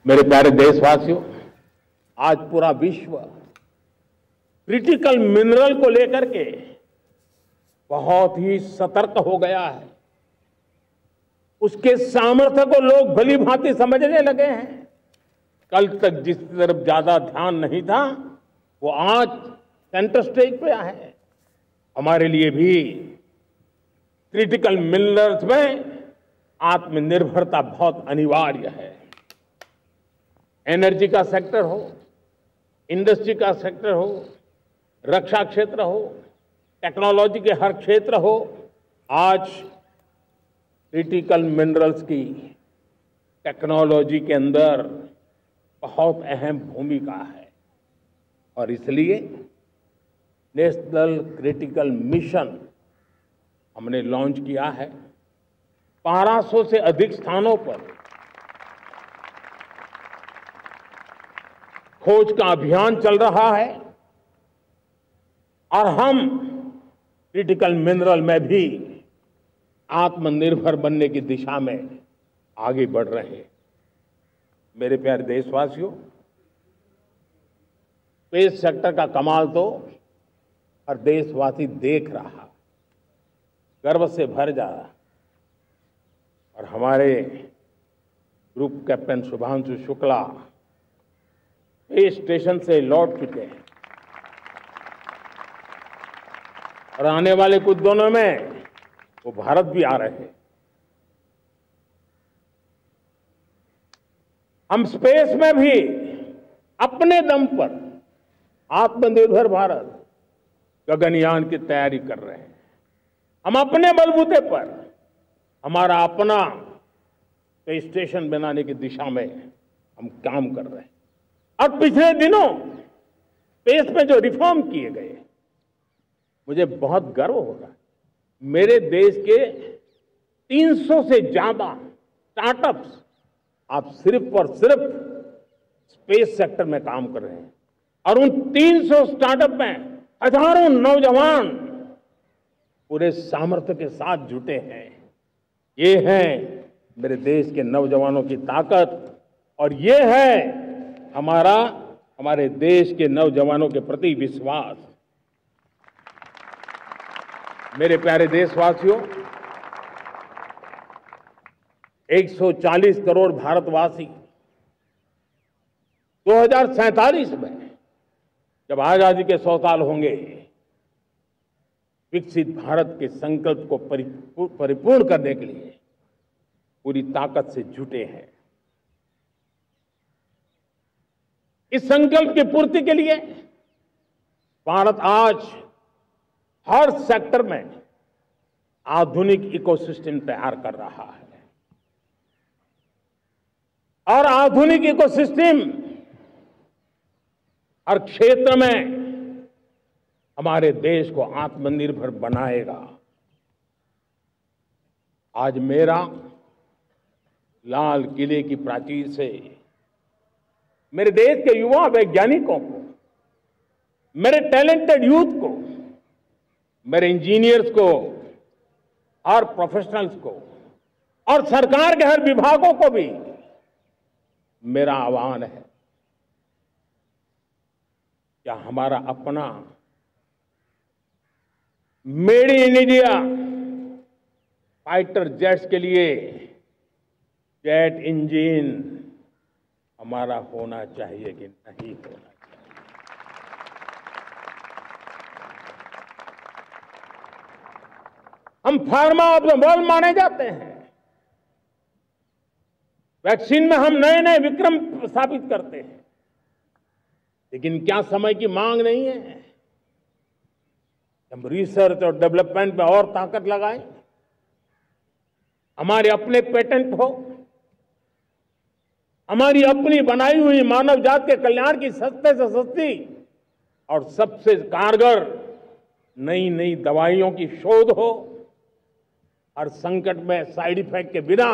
मेरे प्यारे देशवासियों, आज पूरा विश्व क्रिटिकल मिनरल को लेकर के बहुत ही सतर्क हो गया है। उसके सामर्थ्य को लोग भली भांति समझने लगे हैं। कल तक जिस तरफ ज्यादा ध्यान नहीं था, वो आज सेंटर स्टेज पे है। हमारे लिए भी क्रिटिकल मिनरल्स में आत्मनिर्भरता बहुत अनिवार्य है। एनर्जी का सेक्टर हो, इंडस्ट्री का सेक्टर हो, रक्षा क्षेत्र हो, टेक्नोलॉजी के हर क्षेत्र हो, आज क्रिटिकल मिनरल्स की टेक्नोलॉजी के अंदर बहुत अहम भूमिका है। और इसलिए नेशनल क्रिटिकल मिशन हमने लॉन्च किया है। 1200 से अधिक स्थानों पर खोज का अभियान चल रहा है और हम क्रिटिकल मिनरल में भी आत्मनिर्भर बनने की दिशा में आगे बढ़ रहे हैं। मेरे प्यारे देशवासियों, स्पेस सेक्टर का कमाल तो हर देशवासी देख रहा, गर्व से भर जा रहा। और हमारे group captain Shubhanshu Shukla space station से लौट चुके हैं और आने वाले कुछ दिनों में वो भारत भी आ रहे हैं। हम स्पेस में भी अपने दम पर आत्मनिर्भर भारत गगनयान की तैयारी कर रहे हैं। हम अपने बलबूते पर हमारा अपना स्पेस स्टेशन बनाने की दिशा में हम काम कर रहे हैं। और पिछले दिनों स्पेस में जो रिफॉर्म किए गए, मुझे बहुत गर्व हो रहा है। मेरे देश के 300 से ज्यादा स्टार्टअप्स आप सिर्फ और सिर्फ स्पेस सेक्टर में काम कर रहे हैं और उन 300 स्टार्टअप में हजारों नौजवान पूरे सामर्थ्य के साथ जुटे हैं। ये है मेरे देश के नौजवानों की ताकत और ये है हमारे देश के नौजवानों के प्रति विश्वास। मेरे प्यारे देशवासियों, 140 करोड़ भारतवासी 2047 में जब आजादी के 100 साल होंगे, विकसित भारत के संकल्प को परिपूर्ण करने के लिए पूरी ताकत से जुटे हैं। इस संकल्प की पूर्ति के लिए भारत आज हर सेक्टर में आधुनिक इकोसिस्टम तैयार कर रहा है और आधुनिक इकोसिस्टम हर क्षेत्र में हमारे देश को आत्मनिर्भर बनाएगा। आज मेरा लाल किले की प्राचीर से मेरे देश के युवा वैज्ञानिकों को, मेरे टैलेंटेड यूथ को, मेरे इंजीनियर्स को और प्रोफेशनल्स को और सरकार के हर विभागों को भी मेरा आह्वान है, क्या हमारा अपना made in India fighter jets के लिए जेट इंजन हमारा होना चाहिए कि नहीं होना चाहिए? हम फार्मा ऑफ द वर्ल्ड माने जाते हैं। वैक्सीन में हम नए नए विक्रम स्थापित करते हैं, लेकिन क्या समय की मांग नहीं है? हम रिसर्च और डेवलपमेंट में और ताकत लगाएं, हमारे अपने पेटेंट हो, हमारी अपनी बनाई हुई मानव जात के कल्याण की सस्ते से सस्ती और सबसे कारगर नई नई दवाइयों की शोध हो, हर संकट में साइड इफेक्ट के बिना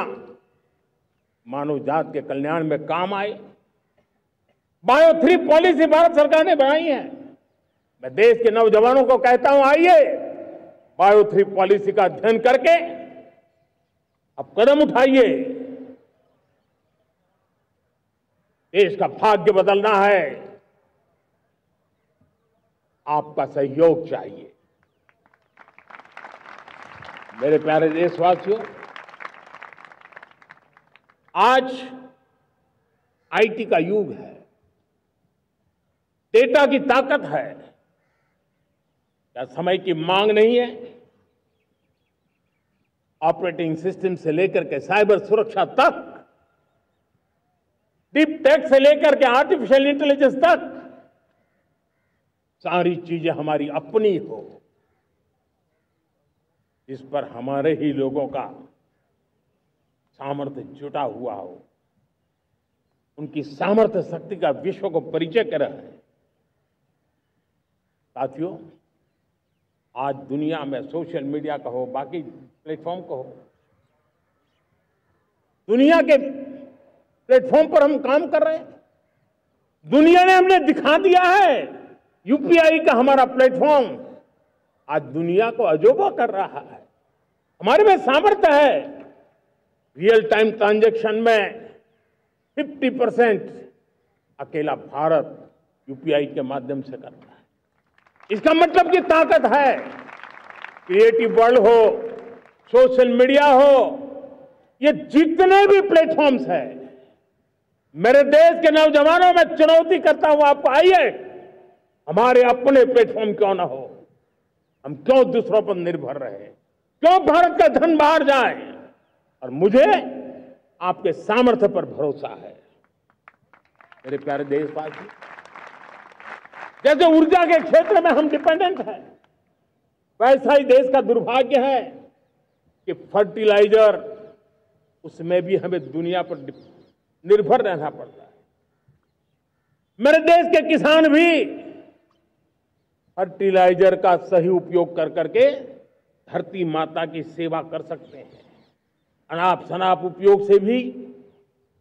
मानव जात के कल्याण में काम आए। बायो 3 पॉलिसी भारत सरकार ने बनाई है। मैं देश के नौजवानों को कहता हूं, आइए बायो 3 पॉलिसी का अध्ययन करके अब कदम उठाइए। देश का भाग्य बदलना है, आपका सहयोग चाहिए। मेरे प्यारे देशवासियों, आज आईटी का युग है, डेटा की ताकत है। क्या समय की मांग नहीं है? ऑपरेटिंग सिस्टम से लेकर के साइबर सुरक्षा तक, डीप टेक से लेकर के आर्टिफिशियल इंटेलिजेंस तक, सारी चीजें हमारी अपनी हो, इस पर हमारे ही लोगों का सामर्थ्य जुटा हुआ हो, उनकी सामर्थ्य शक्ति का विश्व को परिचय कराए। साथियों, आज दुनिया में सोशल मीडिया कहो, बाकी प्लेटफॉर्म कहो, दुनिया के प्लेटफॉर्म पर हम काम कर रहे हैं। दुनिया ने हमने दिखा दिया है, यूपीआई का हमारा प्लेटफॉर्म आज दुनिया को अजूबा कर रहा है। हमारे में सामर्थ्य है। रियल टाइम ट्रांजैक्शन में 50% अकेला भारत यूपीआई के माध्यम से कर रहा है। इसका मतलब की ताकत है। क्रिएटिव वर्ल्ड हो, सोशल मीडिया हो, ये जितने भी प्लेटफॉर्म्स हैं, मेरे देश के नौजवानों में चुनौती करता हूं आपको, आइए हमारे अपने प्लेटफॉर्म क्यों ना हो, हम क्यों दूसरों पर निर्भर रहे, क्यों भारत का धन बाहर जाए। और मुझे आपके सामर्थ्य पर भरोसा है। मेरे प्यारे देशवासी, जैसे ऊर्जा के क्षेत्र में हम डिपेंडेंट हैं, वैसा ही देश का दुर्भाग्य है कि फर्टिलाइजर, उसमें भी हमें दुनिया पर निर्भर रहना पड़ता है। मेरे देश के किसान भी फर्टिलाइजर का सही उपयोग कर करके धरती माता की सेवा कर सकते हैं। अनाप शनाप उपयोग से भी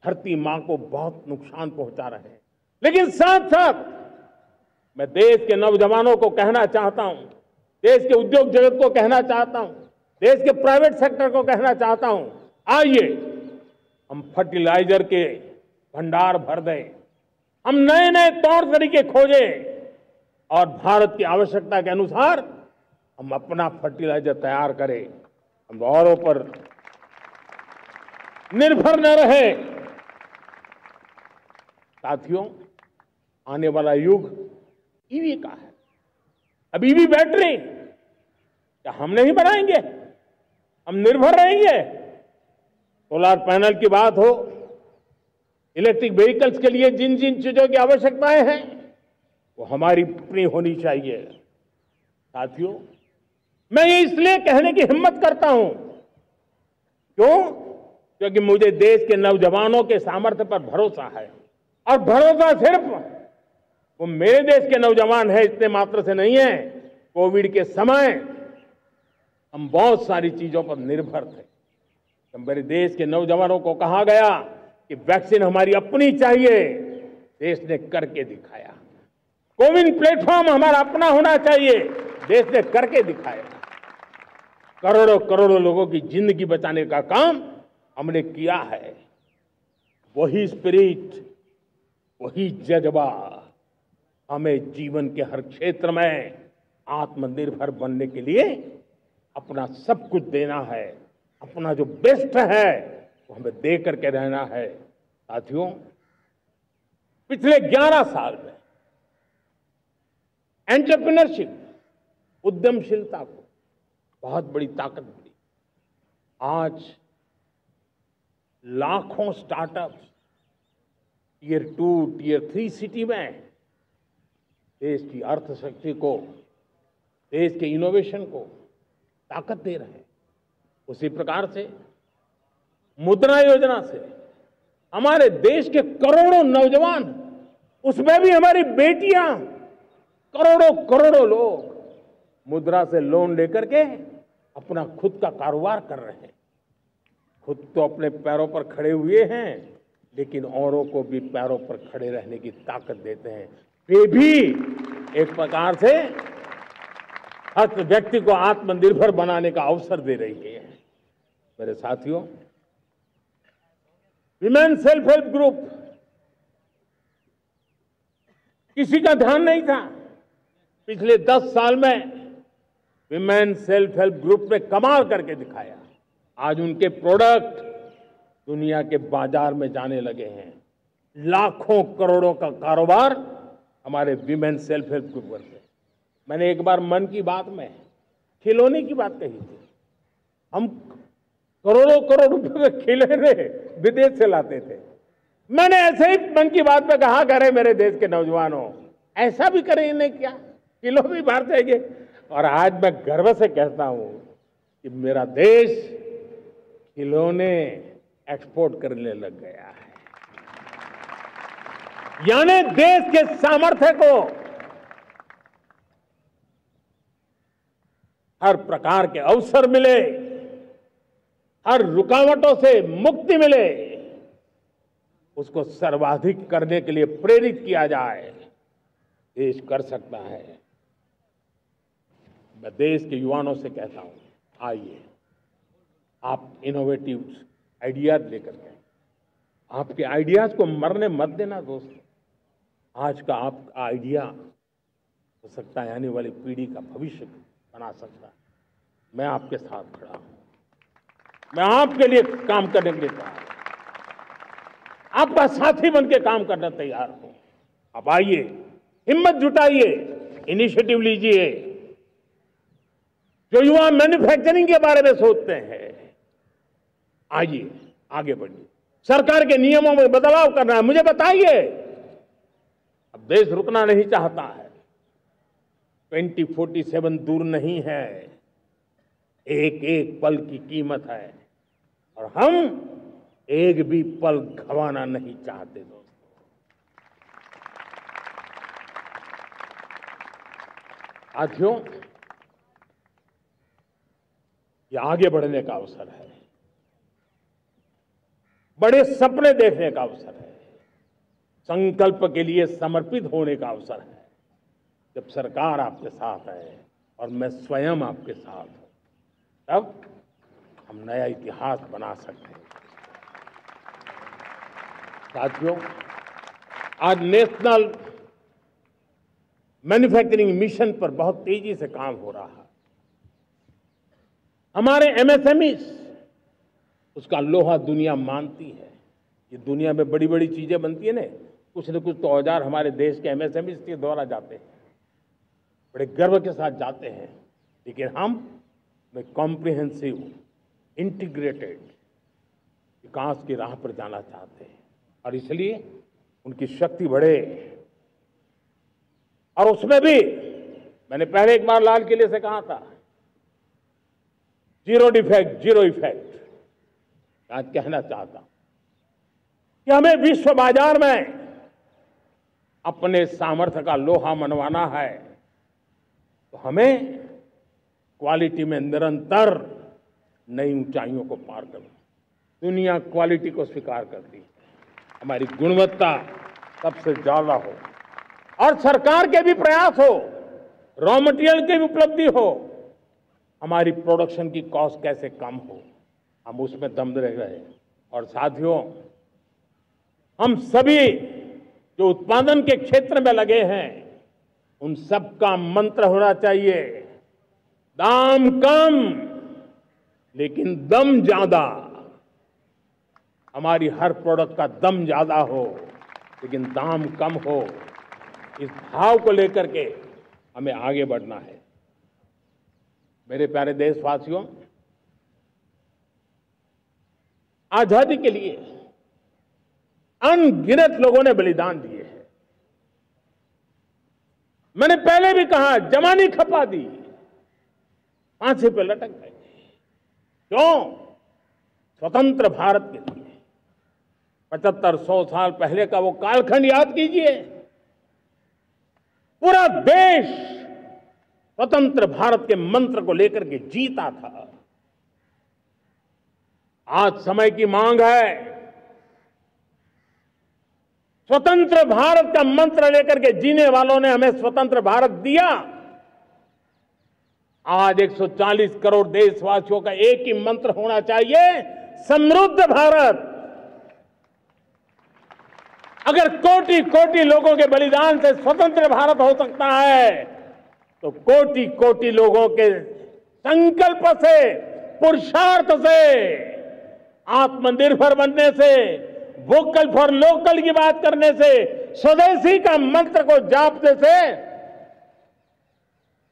धरती मां को बहुत नुकसान पहुंचा रहे हैं। लेकिन साथ साथ मैं देश के नौजवानों को कहना चाहता हूं, देश के उद्योग जगत को कहना चाहता हूं, देश के प्राइवेट सेक्टर को कहना चाहता हूं, आइए हम फर्टिलाइजर के भंडार भर दें, हम नए नए तौर तरीके खोजें और भारत की आवश्यकता के अनुसार हम अपना फर्टिलाइजर तैयार करें। हम औरों पर निर्भर न रहे। साथियों, आने वाला युग ईवी का है। अब ईवी बैटरी क्या हम नहीं बनाएंगे? हम निर्भर रहेंगे? सोलर पैनल की बात हो, इलेक्ट्रिक व्हीकल्स के लिए जिन जिन चीजों की आवश्यकताएं हैं, वो हमारी अपनी होनी चाहिए। साथियों, मैं ये इसलिए कहने की हिम्मत करता हूं, क्यों? क्योंकि मुझे देश के नौजवानों के सामर्थ्य पर भरोसा है। और भरोसा सिर्फ वो मेरे देश के नौजवान है इतने मात्र से नहीं है। कोविड के समय हम बहुत सारी चीजों पर निर्भर थे। तो मेरे देश के नौजवानों को कहा गया कि वैक्सीन हमारी अपनी चाहिए, देश ने करके दिखाया। कोविन प्लेटफॉर्म हमारा अपना होना चाहिए, देश ने करके दिखाया। करोड़ों करोड़ों लोगों की जिंदगी बचाने का काम हमने किया है। वही स्पिरिट, वही जज्बा हमें जीवन के हर क्षेत्र में आत्मनिर्भर बनने के लिए अपना सब कुछ देना है। अपना जो बेस्ट है वो हमें दे करके रहना है। साथियों, पिछले 11 साल में एंटरप्रेन्योरशिप, उद्यमशीलता को बहुत बड़ी ताकत मिली। आज लाखों स्टार्टअप्स टियर 2, टियर 3 सिटी में देश की अर्थशक्ति को, देश के इनोवेशन को ताकत दे रहे हैं। उसी प्रकार से मुद्रा योजना से हमारे देश के करोड़ों नौजवान, उसमें भी हमारी बेटियां, करोड़ों करोड़ों लोग मुद्रा से लोन लेकर के अपना खुद का कारोबार कर रहे हैं। खुद तो अपने पैरों पर खड़े हुए हैं, लेकिन औरों को भी पैरों पर खड़े रहने की ताकत देते हैं। वे भी एक प्रकार से हर व्यक्ति को आत्मनिर्भर बनाने का अवसर दे रही है। मेरे साथियों, विमेन सेल्फ हेल्प ग्रुप किसी का ध्यान नहीं था। पिछले 10 साल में विमेन सेल्फ हेल्प ग्रुप ने कमाल करके दिखाया। आज उनके प्रोडक्ट दुनिया के बाजार में जाने लगे हैं। लाखों करोड़ों का कारोबार हमारे विमेन सेल्फ हेल्प ग्रुप करते हैं। मैंने एक बार मन की बात में खिलौने की बात कही थी। हम करोड़ों करोड़ रुपए के खिलौने विदेश से लाते थे। मैंने ऐसे ही मन की बात में कहा, करे मेरे देश के नौजवानों, ऐसा भी करें इन्हें क्या, किलो भी बाहर जाएंगे। और आज मैं गर्व से कहता हूं कि मेरा देश खिलौने एक्सपोर्ट करने लग गया है। यानी देश के सामर्थ्य को हर प्रकार के अवसर मिले, हर रुकावटों से मुक्ति मिले, उसको सर्वाधिक करने के लिए प्रेरित किया जाए। देश कर सकता है। मैं देश के युवाओं से कहता हूं, आइए आप इनोवेटिव आइडियाज लेकर के, आपके आइडियाज को मरने मत देना दोस्तों। आज का आपका आइडिया हो सकता है आने वाली पीढ़ी का भविष्य बना सकता है। मैं आपके साथ खड़ा हूं, मैं आपके लिए काम करने के लिए तैयार हूं, आपका साथी बन के काम करने तैयार हूं। आप आइए, हिम्मत जुटाइए, इनिशिएटिव लीजिए। जो युवा मैन्युफैक्चरिंग के बारे में सोचते हैं, आइए आगे बढ़िए। सरकार के नियमों में बदलाव करना है, मुझे बताइए। अब देश रुकना नहीं चाहता है। 2047 दूर नहीं है, एक एक पल की कीमत है और हम एक भी पल गंवाना नहीं चाहते दोस्तों। साथियों, ये आगे बढ़ने का अवसर है, बड़े सपने देखने का अवसर है, संकल्प के लिए समर्पित होने का अवसर है। जब सरकार आपके साथ है और मैं स्वयं आपके साथ हूं, तब हम नया इतिहास बना सकते हैं। साथियों, आज नेशनल मैन्युफैक्चरिंग मिशन पर बहुत तेजी से काम हो रहा है। हमारे एमएसएमई उसका लोहा दुनिया मानती है। ये दुनिया में बड़ी बड़ी चीजें बनती है ना, कुछ न कुछ तो औजार हमारे देश के एमएसएमई के द्वारा जाते हैं, बड़े गर्व के साथ जाते हैं। लेकिन हम कॉम्प्रिहेंसिव इंटीग्रेटेड विकास की राह पर जाना चाहते हैं और इसलिए उनकी शक्ति बढ़े। और उसमें भी मैंने पहले एक बार लाल किले से कहा था, जीरो डिफेक्ट जीरो इफेक्ट। आज कहना चाहता हूं कि हमें विश्व बाजार में अपने सामर्थ्य का लोहा मनवाना है, तो हमें क्वालिटी में निरंतर नई ऊंचाइयों को पार करना। दुनिया क्वालिटी को स्वीकार करती है, हमारी गुणवत्ता सबसे ज्यादा हो और सरकार के भी प्रयास हो, रॉ मटेरियल की भी उपलब्धि हो, हमारी प्रोडक्शन की कॉस्ट कैसे कम हो, हम उसमें दम रह गए। और साथियों, हम सभी जो उत्पादन के क्षेत्र में लगे हैं, उन सबका मंत्र होना चाहिए, दाम कम लेकिन दम ज्यादा। हमारी हर प्रोडक्ट का दम ज्यादा हो लेकिन दाम कम हो। इस भाव को लेकर के हमें आगे बढ़ना है। मेरे प्यारे देशवासियों, आजादी के लिए अनगिनत लोगों ने बलिदान दिए हैं। मैंने पहले भी कहा, जवानी खपा दी, फांसी पे लटक गए। क्यों? स्वतंत्र भारत के लिए। 75-100 साल पहले का वो कालखंड याद कीजिए। पूरा देश स्वतंत्र भारत के मंत्र को लेकर के जीता था। आज समय की मांग है, स्वतंत्र भारत का मंत्र लेकर के जीने वालों ने हमें स्वतंत्र भारत दिया। आज 140 करोड़ देशवासियों का एक ही मंत्र होना चाहिए, समृद्ध भारत। अगर कोटि कोटि लोगों के बलिदान से स्वतंत्र भारत हो सकता है, तो कोटि कोटि लोगों के संकल्प से, पुरुषार्थ से, आत्मनिर्भर बनने से, वोकल फॉर लोकल की बात करने से, स्वदेशी का मंत्र को जापने से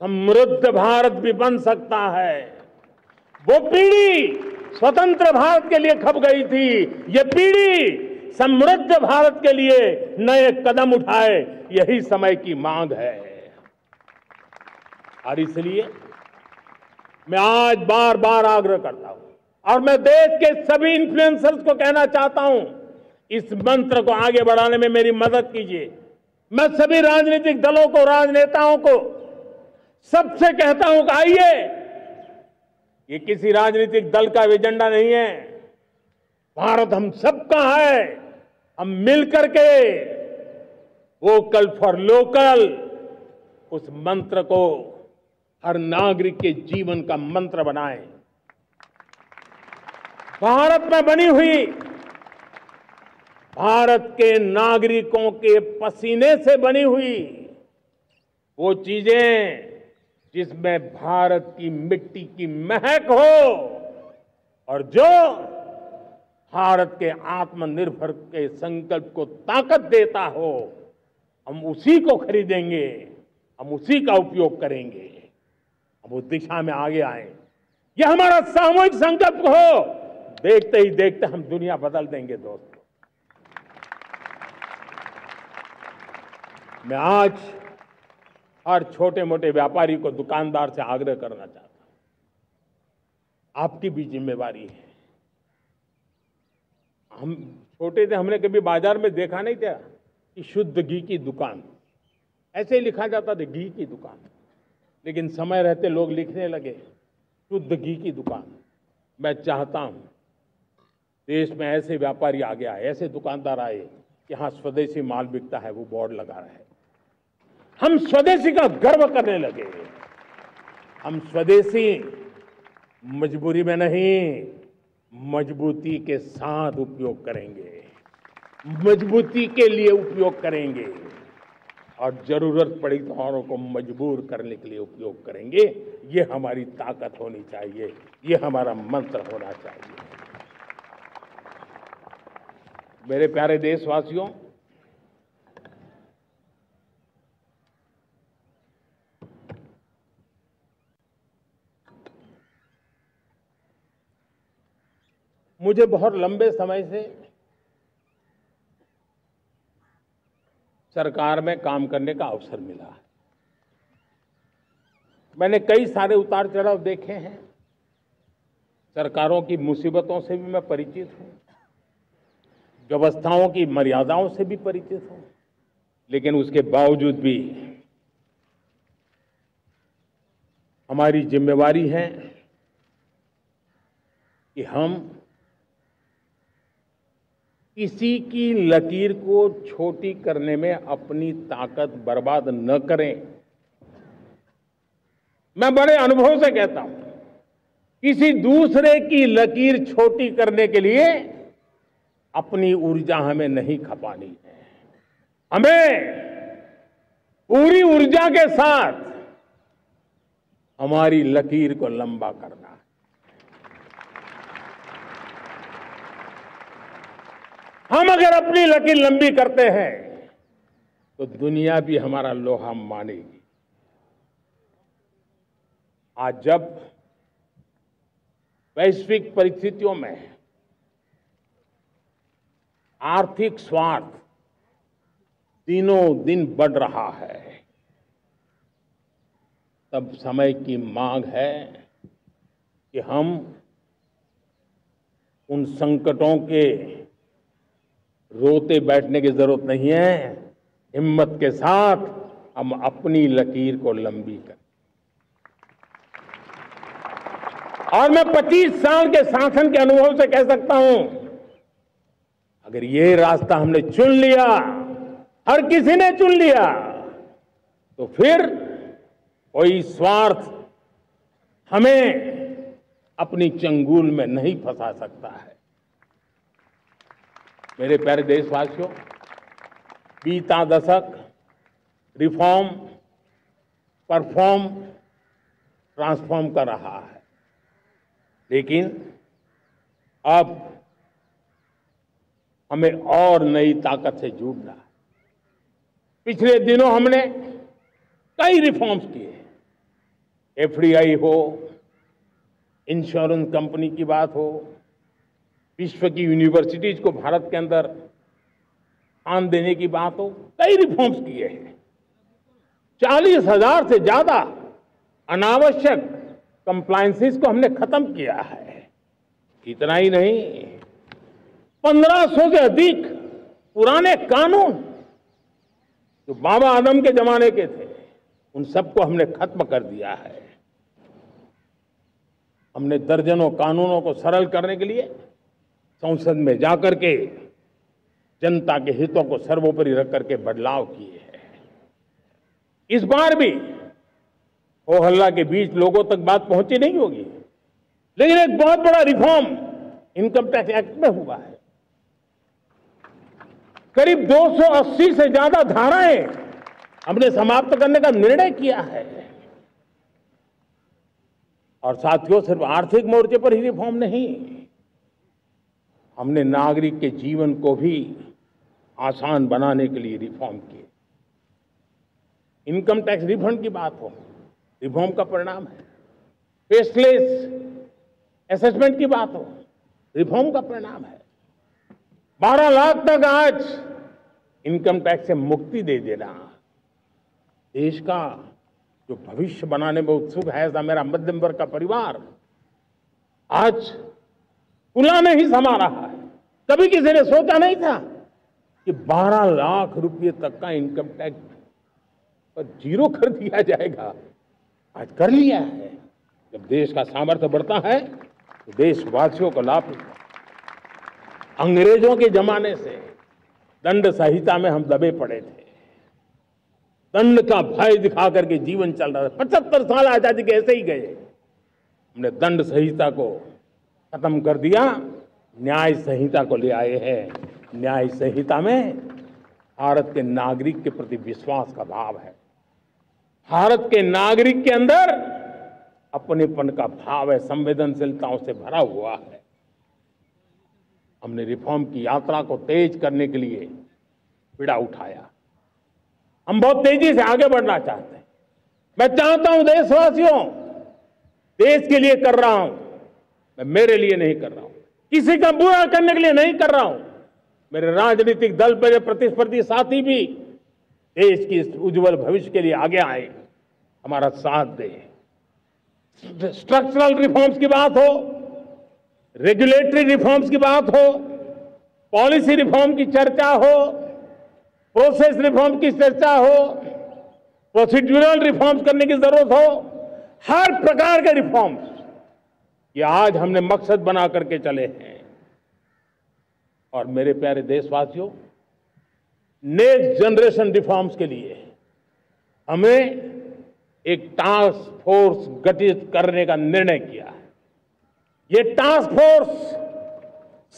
समृद्ध भारत भी बन सकता है। वो पीढ़ी स्वतंत्र भारत के लिए खप गई थी, ये पीढ़ी समृद्ध भारत के लिए नए कदम उठाए, यही समय की मांग है। और इसलिए मैं आज बार बार आग्रह करता हूं और मैं देश के सभी इन्फ्लुएंसर्स को कहना चाहता हूं, इस मंत्र को आगे बढ़ाने में मेरी मदद कीजिए। मैं सभी राजनीतिक दलों को, राजनेताओं को सबसे कहता हूं कि आइए, ये किसी राजनीतिक दल का एजेंडा नहीं है, भारत हम सबका है। हम मिलकर के वोकल फॉर लोकल उस मंत्र को हर नागरिक के जीवन का मंत्र बनाएं। भारत में बनी हुई, भारत के नागरिकों के पसीने से बनी हुई वो चीजें जिसमें भारत की मिट्टी की महक हो और जो भारत के आत्मनिर्भर के संकल्प को ताकत देता हो, हम उसी को खरीदेंगे, हम उसी का उपयोग करेंगे, हम उस दिशा में आगे आए। यह हमारा सामूहिक संकल्प हो, देखते ही देखते हम दुनिया बदल देंगे। दोस्तों, मैं आज हर छोटे मोटे व्यापारी को, दुकानदार से आग्रह करना चाहता हूं, आपकी भी जिम्मेवारी है। हम छोटे थे, हमने कभी बाजार में देखा नहीं था कि शुद्ध घी की दुकान, ऐसे ही लिखा जाता था घी की दुकान, लेकिन समय रहते लोग लिखने लगे शुद्ध घी की दुकान। मैं चाहता हूं देश में ऐसे व्यापारी आगे आए, ऐसे दुकानदार आए कि हाँ स्वदेशी माल बिकता है, वो बोर्ड लगा रहे हैं। हम स्वदेशी का गर्व करने लगे। हम स्वदेशी मजबूरी में नहीं, मजबूती के साथ उपयोग करेंगे, मजबूती के लिए उपयोग करेंगे और जरूरत पड़ी तो औरों को मजबूर करने के लिए उपयोग करेंगे। ये हमारी ताकत होनी चाहिए, ये हमारा मंत्र होना चाहिए। मेरे प्यारे देशवासियों, मुझे बहुत लंबे समय से सरकार में काम करने का अवसर मिला है। मैंने कई सारे उतार चढ़ाव देखे हैं, सरकारों की मुसीबतों से भी मैं परिचित हूं, व्यवस्थाओं की मर्यादाओं से भी परिचित हूं, लेकिन उसके बावजूद भी हमारी जिम्मेवारी है कि हम किसी की लकीर को छोटी करने में अपनी ताकत बर्बाद न करें। मैं बड़े अनुभव से कहता हूं, किसी दूसरे की लकीर छोटी करने के लिए अपनी ऊर्जा हमें नहीं खपानी है। हमें पूरी ऊर्जा के साथ हमारी लकीर को लंबा करना है। हम अगर अपनी लकीर लंबी करते हैं तो दुनिया भी हमारा लोहा मानेगी। आज जब वैश्विक परिस्थितियों में आर्थिक स्वार्थ दिनों दिन बढ़ रहा है, तब समय की मांग है कि हम उन संकटों के रोते बैठने की जरूरत नहीं है, हिम्मत के साथ हम अपनी लकीर को लंबी करें। और मैं 25 साल के शासन के अनुभव से कह सकता हूं, अगर ये रास्ता हमने चुन लिया, हर किसी ने चुन लिया, तो फिर कोई स्वार्थ हमें अपनी चंगुल में नहीं फंसा सकता है। मेरे प्यारे देशवासियों, बीता दशक रिफॉर्म, परफॉर्म, ट्रांसफॉर्म कर रहा है, लेकिन अब हमें और नई ताकत से जुड़ना है। पिछले दिनों हमने कई रिफॉर्म्स किए, एफडीआई हो, इंश्योरेंस कंपनी की बात हो, विश्व की यूनिवर्सिटीज को भारत के अंदर स्थान देने की बात हो, कई रिफॉर्म्स किए हैं। 40,000 से ज्यादा अनावश्यक कंप्लायंसेस को हमने खत्म किया है। इतना ही नहीं, 1500 से अधिक पुराने कानून जो बाबा आदम के जमाने के थे, उन सबको हमने खत्म कर दिया है। हमने दर्जनों कानूनों को सरल करने के लिए संसद में जाकर के जनता के हितों को सर्वोपरि रख करके बदलाव किए हैं। इस बार भी हो हल्ला के बीच लोगों तक बात पहुंची नहीं होगी, लेकिन एक बहुत बड़ा रिफॉर्म इनकम टैक्स एक्ट में हुआ है। करीब 280 से ज्यादा धाराएं हमने समाप्त करने का निर्णय किया है। और साथियों, सिर्फ आर्थिक मोर्चे पर ही रिफॉर्म नहीं, हमने नागरिक के जीवन को भी आसान बनाने के लिए रिफॉर्म किए। इनकम टैक्स रिफंड की बात हो, रिफॉर्म का परिणाम है। फेसलेस असेसमेंट की बात हो, रिफॉर्म का परिणाम है। 12 लाख तक आज इनकम टैक्स से मुक्ति दे देना, देश का जो भविष्य बनाने में उत्सुक है ऐसा मेरा मध्यम वर्ग का परिवार आज खुला नहीं समा रहा है। कभी किसी ने सोचा नहीं था कि 12 लाख रुपए तक का इनकम टैक्स पर जीरो कर दिया जाएगा। आज कर लिया है। जब देश का सामर्थ्य बढ़ता है तो देशवासियों को लाभ मिलता है। अंग्रेजों के जमाने से दंड संहिता में हम दबे पड़े थे, दंड का भय दिखा करके जीवन चल रहा था। 75 साल आजादी के ऐसे ही गए। हमने दंड संहिता को खत्म कर दिया, न्याय संहिता को ले आए हैं। न्याय संहिता में भारत के नागरिक के प्रति विश्वास का भाव है। भारत के नागरिक के अंदर अपनेपन का भाव है, संवेदनशीलताओं से भरा हुआ है। हमने रिफॉर्म की यात्रा को तेज करने के लिए बीड़ा उठाया। हम बहुत तेजी से आगे बढ़ना चाहते हैं। मैं चाहता हूं देशवासियों, देश के लिए कर रहा हूं, मैं मेरे लिए नहीं कर रहा हूं, किसी का बुरा करने के लिए नहीं कर रहा हूं। मेरे राजनीतिक दल, मेरे प्रतिस्पर्धी साथी भी देश की इस उज्जवल भविष्य के लिए आगे आए, हमारा साथ दे। स्ट्रक्चरल रिफॉर्म्स की बात हो, रेगुलेटरी रिफॉर्म्स की बात हो, पॉलिसी रिफॉर्म की चर्चा हो, प्रोसेस रिफॉर्म की चर्चा हो, प्रोसीड्यूरल रिफॉर्म्स करने की जरूरत हो, हर प्रकार के रिफॉर्म्स ये आज हमने मकसद बना करके चले हैं। और मेरे प्यारे देशवासियों, नेक्स्ट जनरेशन रिफॉर्म्स के लिए हमें एक टास्क फोर्स गठित करने का निर्णय किया है। ये टास्क फोर्स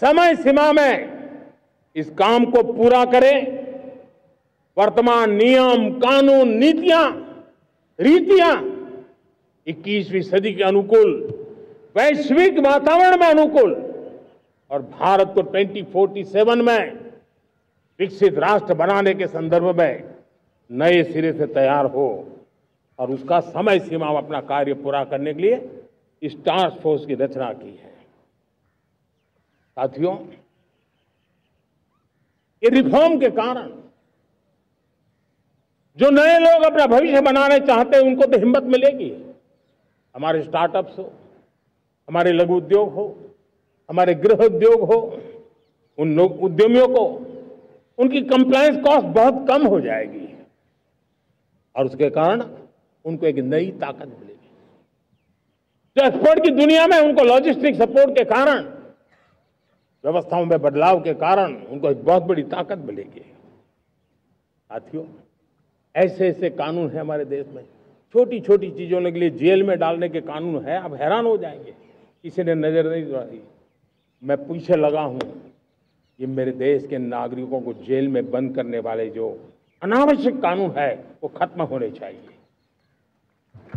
समय सीमा में इस काम को पूरा करे, वर्तमान नियम, कानून, नीतियां, रीतियां 21वीं सदी के अनुकूल, वैश्विक वातावरण में अनुकूल और भारत को 2047 में विकसित राष्ट्र बनाने के संदर्भ में नए सिरे से तैयार हो और उसका समय सीमा में अपना कार्य पूरा करने के लिए इस टास्क फोर्स की रचना की है। साथियों, ये रिफॉर्म के कारण जो नए लोग अपना भविष्य बनाने चाहते हैं उनको तो हिम्मत मिलेगी। हमारे स्टार्टअप्स हो, हमारे लघु उद्योग हो, हमारे गृह उद्योग हो, उन लोग उद्यमियों को उनकी कंप्लायंस कॉस्ट बहुत कम हो जाएगी और उसके कारण उनको एक नई ताकत मिलेगी। जो एक्सपोर्ट की दुनिया में उनको लॉजिस्टिक सपोर्ट के कारण, व्यवस्थाओं में बदलाव के कारण उनको एक बहुत बड़ी ताकत मिलेगी। साथियों, ऐसे ऐसे कानून है हमारे देश में, छोटी छोटी चीजों के लिए जेल में डालने के कानून है। आप हैरान हो जाएंगे, किसी ने नजर नहीं दौड़ाई। मैं पीछे लगा हूं, ये मेरे देश के नागरिकों को जेल में बंद करने वाले जो अनावश्यक कानून है वो खत्म होने चाहिए।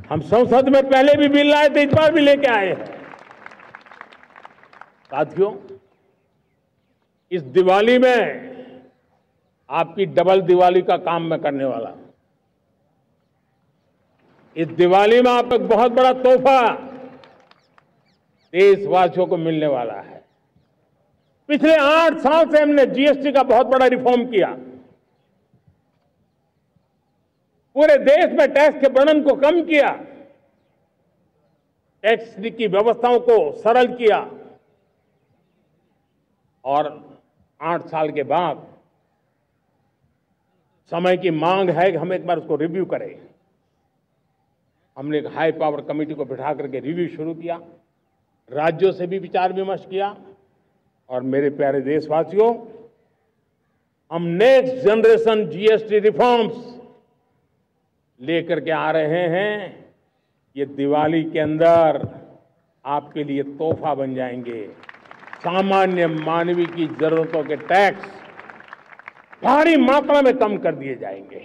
हम संसद में पहले भी बिल लाए थे, इस बार भी लेके आए हैं। साथियों, इस दिवाली में आपकी डबल दिवाली का काम मैं करने वाला हूं। इस दिवाली में आपको एक बहुत बड़ा तोहफा देशवासियों को मिलने वाला है। पिछले 8 साल से हमने जीएसटी का बहुत बड़ा रिफॉर्म किया। पूरे देश में टैक्स के बर्डन को कम किया, टैक्स की व्यवस्थाओं को सरल किया और 8 साल के बाद समय की मांग है कि हम एक बार उसको रिव्यू करें। हमने एक हाई पावर कमेटी को बिठा करके रिव्यू शुरू किया, राज्यों से भी विचार विमर्श किया और मेरे प्यारे देशवासियों, हम नेक्स्ट जनरेशन जीएसटी रिफॉर्म्स लेकर के आ रहे हैं। ये दिवाली के अंदर आपके लिए तोहफा बन जाएंगे। सामान्य मानवीय की जरूरतों के टैक्स भारी मात्रा में कम कर दिए जाएंगे।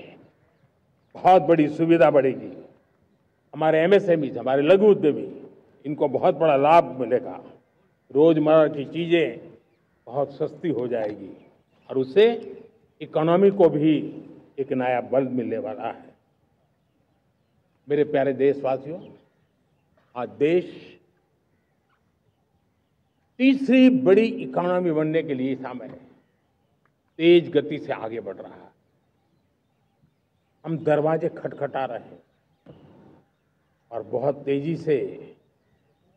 बहुत बड़ी सुविधा बढ़ेगी। हमारे एमएसएमई, हमारे लघु उद्यमी, इनको बहुत बड़ा लाभ मिलेगा। रोजमर्रा की चीजें बहुत सस्ती हो जाएगी और उससे इकोनॉमी को भी एक नया बल मिलने वाला है। मेरे प्यारे देशवासियों, आज देश तीसरी बड़ी इकोनॉमी बनने के लिए समय है, तेज गति से आगे बढ़ रहा है। हम दरवाजे खटखटा रहे हैं और बहुत तेजी से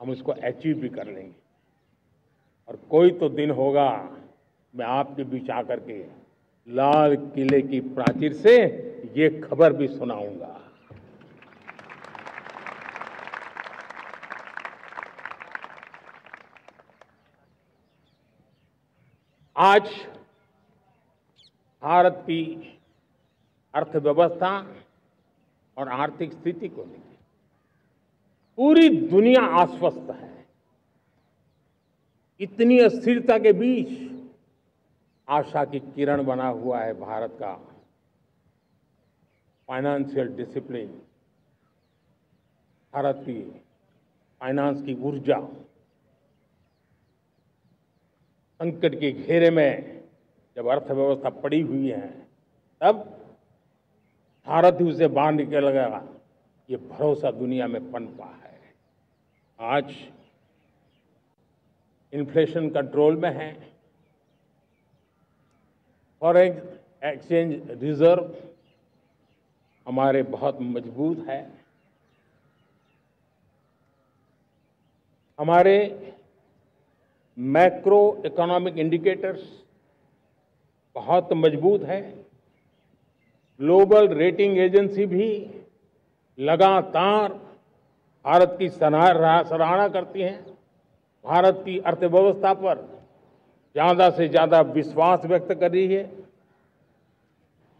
हम उसको अचीव भी कर लेंगे। और कोई तो दिन होगा मैं आपके बीच आकर के लाल किले की प्राचीर से ये खबर भी सुनाऊंगा। आज भारत की अर्थव्यवस्था और आर्थिक स्थिति को लेकर पूरी दुनिया आश्वस्त है। इतनी अस्थिरता के बीच आशा की किरण बना हुआ है भारत का फाइनेंशियल डिसिप्लिन, भारत की फाइनेंस की ऊर्जा। संकट के घेरे में जब अर्थव्यवस्था पड़ी हुई है, तब भारत ही उसे बाहर निकलेगा, ये भरोसा दुनिया में पनपा है। आज इन्फ्लेशन कंट्रोल में है, फॉरेन एक्सचेंज रिजर्व हमारे बहुत मजबूत है, हमारे मैक्रो इकोनॉमिक इंडिकेटर्स बहुत मजबूत है। ग्लोबल रेटिंग एजेंसी भी लगातार भारत की सराहना करती हैं, भारत की अर्थव्यवस्था पर ज़्यादा से ज़्यादा विश्वास व्यक्त कर रही है।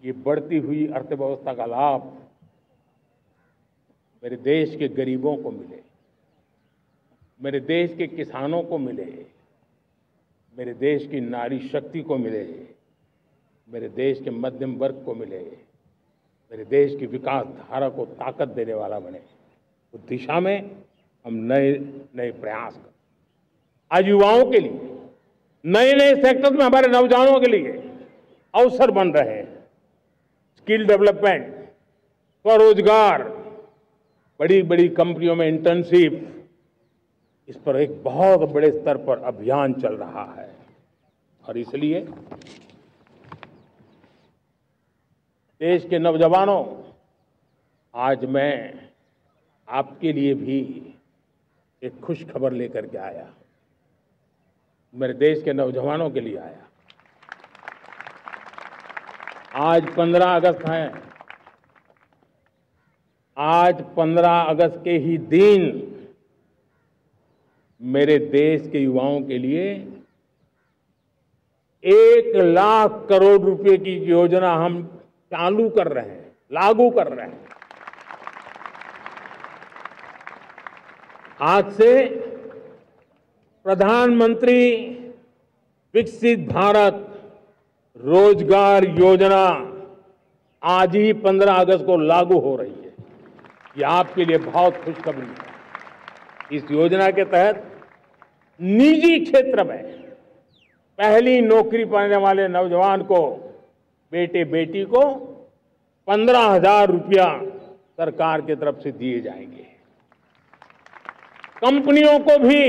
ये बढ़ती हुई अर्थव्यवस्था का लाभ मेरे देश के गरीबों को मिले, मेरे देश के किसानों को मिले, मेरे देश की नारी शक्ति को मिले, मेरे देश के मध्यम वर्ग को मिले, मेरे देश की विकास धारा को ताकत देने वाला बने। उस दिशा में हम नए नए प्रयास करें। आज युवाओं के लिए नए नए सेक्टर में हमारे नौजवानों के लिए अवसर बन रहे हैं। स्किल डेवलपमेंट, स्वरोजगार, बड़ी बड़ी कंपनियों में इंटर्नशिप, इस पर एक बहुत बड़े स्तर पर अभियान चल रहा है। और इसलिए देश के नौजवानों, आज मैं आपके लिए भी एक खुश खबर लेकर के आया, मेरे देश के नौजवानों के लिए आया। आज 15 अगस्त है। आज 15 अगस्त के ही दिन मेरे देश के युवाओं के लिए 1 लाख करोड़ रुपए की योजना हम चालू कर रहे हैं, लागू कर रहे हैं। आज से प्रधानमंत्री विकसित भारत रोजगार योजना आज ही 15 अगस्त को लागू हो रही है। ये आपके लिए बहुत खुशखबरी है। इस योजना के तहत निजी क्षेत्र में पहली नौकरी पाने वाले नौजवान को, बेटे बेटी को 15,000 रुपया सरकार की तरफ से दिए जाएंगे। कंपनियों को भी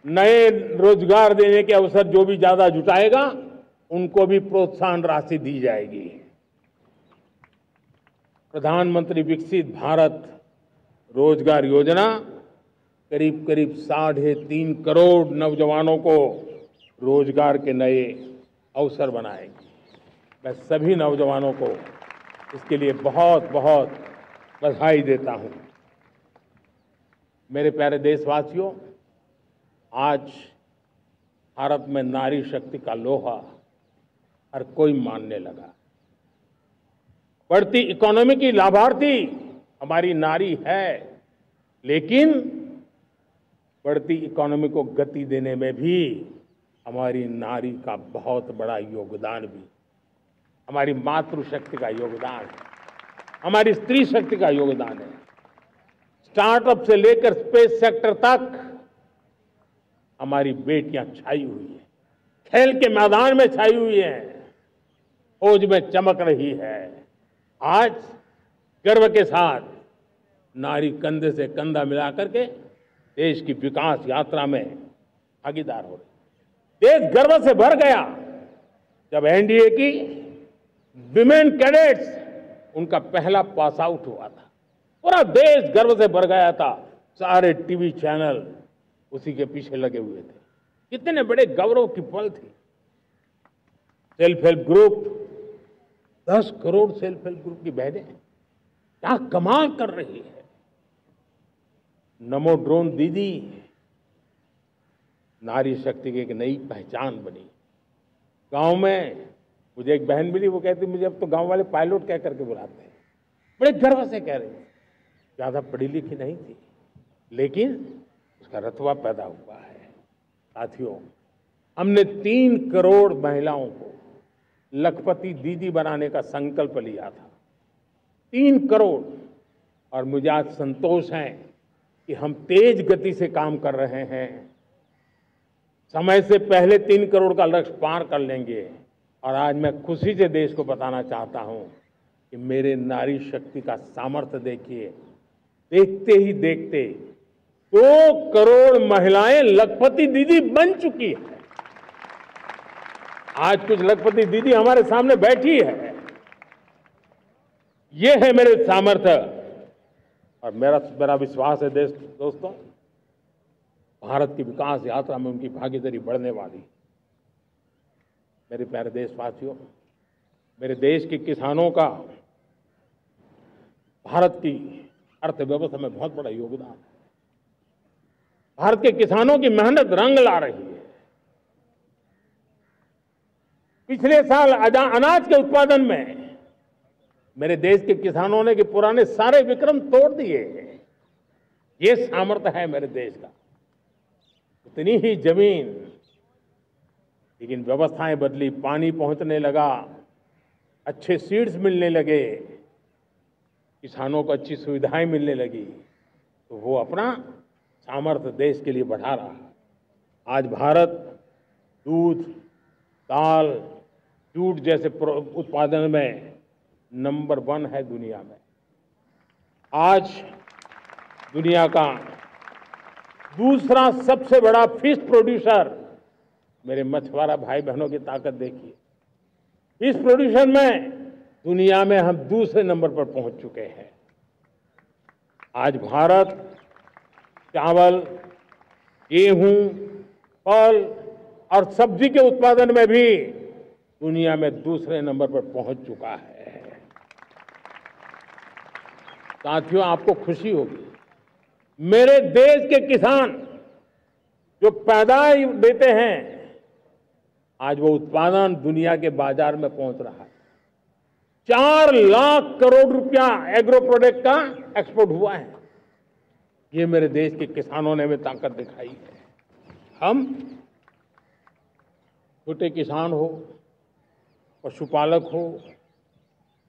नए रोजगार देने के अवसर जो भी ज्यादा जुटाएगा, उनको भी प्रोत्साहन राशि दी जाएगी। प्रधानमंत्री विकसित भारत रोजगार योजना करीब करीब 3.5 करोड़ नौजवानों को रोजगार के नए अवसर बनाएगी। मैं सभी नौजवानों को इसके लिए बहुत बहुत बधाई देता हूं। मेरे प्यारे देशवासियों, आज भारत में नारी शक्ति का लोहा हर कोई मानने लगा। बढ़ती इकोनॉमी की लाभार्थी हमारी नारी है, लेकिन बढ़ती इकोनॉमी को गति देने में भी हमारी नारी का बहुत बड़ा योगदान भी, हमारी मातृशक्ति का योगदान है, हमारी स्त्री शक्ति का योगदान है। स्टार्टअप से लेकर स्पेस सेक्टर तक हमारी बेटियां छाई हुई हैं, खेल के मैदान में छाई हुई हैं, फौज में चमक रही है। आज गर्व के साथ नारी कंधे से कंधा मिलाकर के देश की विकास यात्रा में भागीदार हो रही। देश गर्व से भर गया जब एनडीए की विमेन कैडेट्स उनका पहला पास आउट हुआ था। पूरा देश गर्व से भर गया था। सारे टीवी चैनल उसी के पीछे लगे हुए थे। कितने बड़े गौरव की पल थी। Self help group, 10 crore self help group की बहनें क्या कमाल कर रही है। नमो ड्रोन दीदी नारी शक्ति की एक नई पहचान बनी। गांव में मुझे एक बहन मिली, वो कहती मुझे अब तो गांव वाले पायलट कह करके बुलाते हैं। बड़े गर्व से कह रही, ज्यादा पढ़ी लिखी नहीं थी, लेकिन उसका रतबा पैदा हुआ है। साथियों, हमने 3 करोड़ महिलाओं को लखपति दीदी बनाने का संकल्प लिया था। 3 करोड़। और मुझे आज संतोष है कि हम तेज गति से काम कर रहे हैं। समय से पहले 3 करोड़ का लक्ष्य पार कर लेंगे। और आज मैं खुशी से देश को बताना चाहता हूं कि मेरे नारी शक्ति का सामर्थ्य देखिए। देखते ही देखते 2 करोड़ महिलाएं लखपति दीदी बन चुकी है। आज कुछ लखपति दीदी हमारे सामने बैठी है। ये है मेरे सामर्थ्य। और मेरा विश्वास है दोस्तों, भारत की विकास यात्रा में उनकी भागीदारी बढ़ने वाली। मेरे प्यारे देशवासियों, मेरे देश के किसानों का भारत की अर्थव्यवस्था में बहुत बड़ा योगदान है। भारत के किसानों की मेहनत रंग ला रही है। पिछले साल अनाज के उत्पादन में मेरे देश के किसानों ने के पुराने सारे विक्रम तोड़ दिए। ये सामर्थ्य है मेरे देश का। इतनी ही जमीन, लेकिन व्यवस्थाएं बदली, पानी पहुंचने लगा, अच्छे सीड्स मिलने लगे, किसानों को अच्छी सुविधाएं मिलने लगी, तो वो अपना सामर्थ्य देश के लिए बढ़ा रहा है। आज भारत दूध, दाल, जूट जैसे उत्पादन में नंबर 1 है दुनिया में। आज दुनिया का दूसरा सबसे बड़ा फिश प्रोड्यूसर। मेरे मछुआरा भाई बहनों की ताकत देखिए। फिश प्रोड्यूसर में दुनिया में हम दूसरे नंबर पर पहुंच चुके हैं। आज भारत चावल, गेहूं, फल और सब्जी के उत्पादन में भी दुनिया में दूसरे नंबर पर पहुंच चुका है। साथियों, आपको खुशी होगी, मेरे देश के किसान जो पैदावार देते हैं, आज वो उत्पादन दुनिया के बाजार में पहुंच रहा है। 4 लाख करोड़ रुपया एग्रो प्रोडक्ट का एक्सपोर्ट हुआ है। ये मेरे देश के किसानों ने भी ताकत दिखाई है। हम छोटे किसान हो, पशुपालक हो,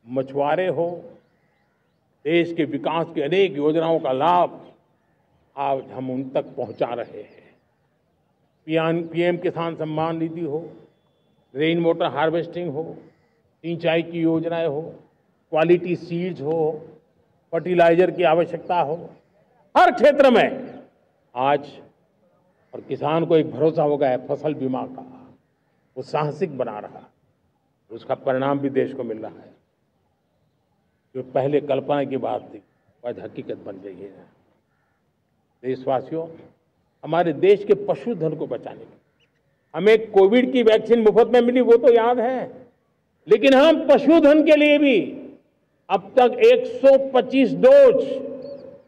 मछुआरे हो, देश के विकास की अनेक योजनाओं का लाभ आज हम उन तक पहुंचा रहे हैं। पीएम किसान सम्मान निधि हो, रेन वाटर हार्वेस्टिंग हो, सिंचाई की योजनाएं हो, क्वालिटी सीड्स हो, फर्टिलाइजर की आवश्यकता हो, हर क्षेत्र में आज और किसान को एक भरोसा हो गया है फसल बीमा का, वो साहसिक बना रहा, उसका परिणाम भी देश को मिल रहा है। जो पहले कल्पना की बात थी आज हकीकत बन गई है। देशवासियों, हमारे देश के पशुधन को बचाने के हमें कोविड की वैक्सीन मुफ्त में मिली, वो तो याद है, लेकिन हम पशुधन के लिए भी अब तक 125 डोज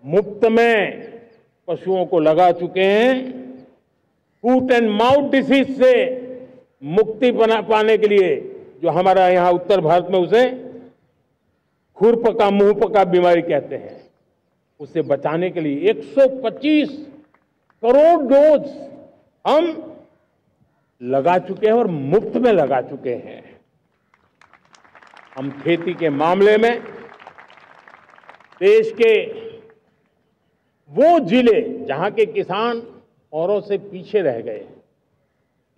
मुफ्त में पशुओं को लगा चुके हैं। फूट एंड माउथ डिसीज से मुक्ति पाने के लिए, जो हमारा यहाँ उत्तर भारत में उसे खुरपका मुंहपका बीमारी कहते हैं, उससे बचाने के लिए 125 करोड़ डोज हम लगा चुके हैं और मुफ्त में लगा चुके हैं। हम खेती के मामले में देश के वो जिले जहां के किसान औरों से पीछे रह गए,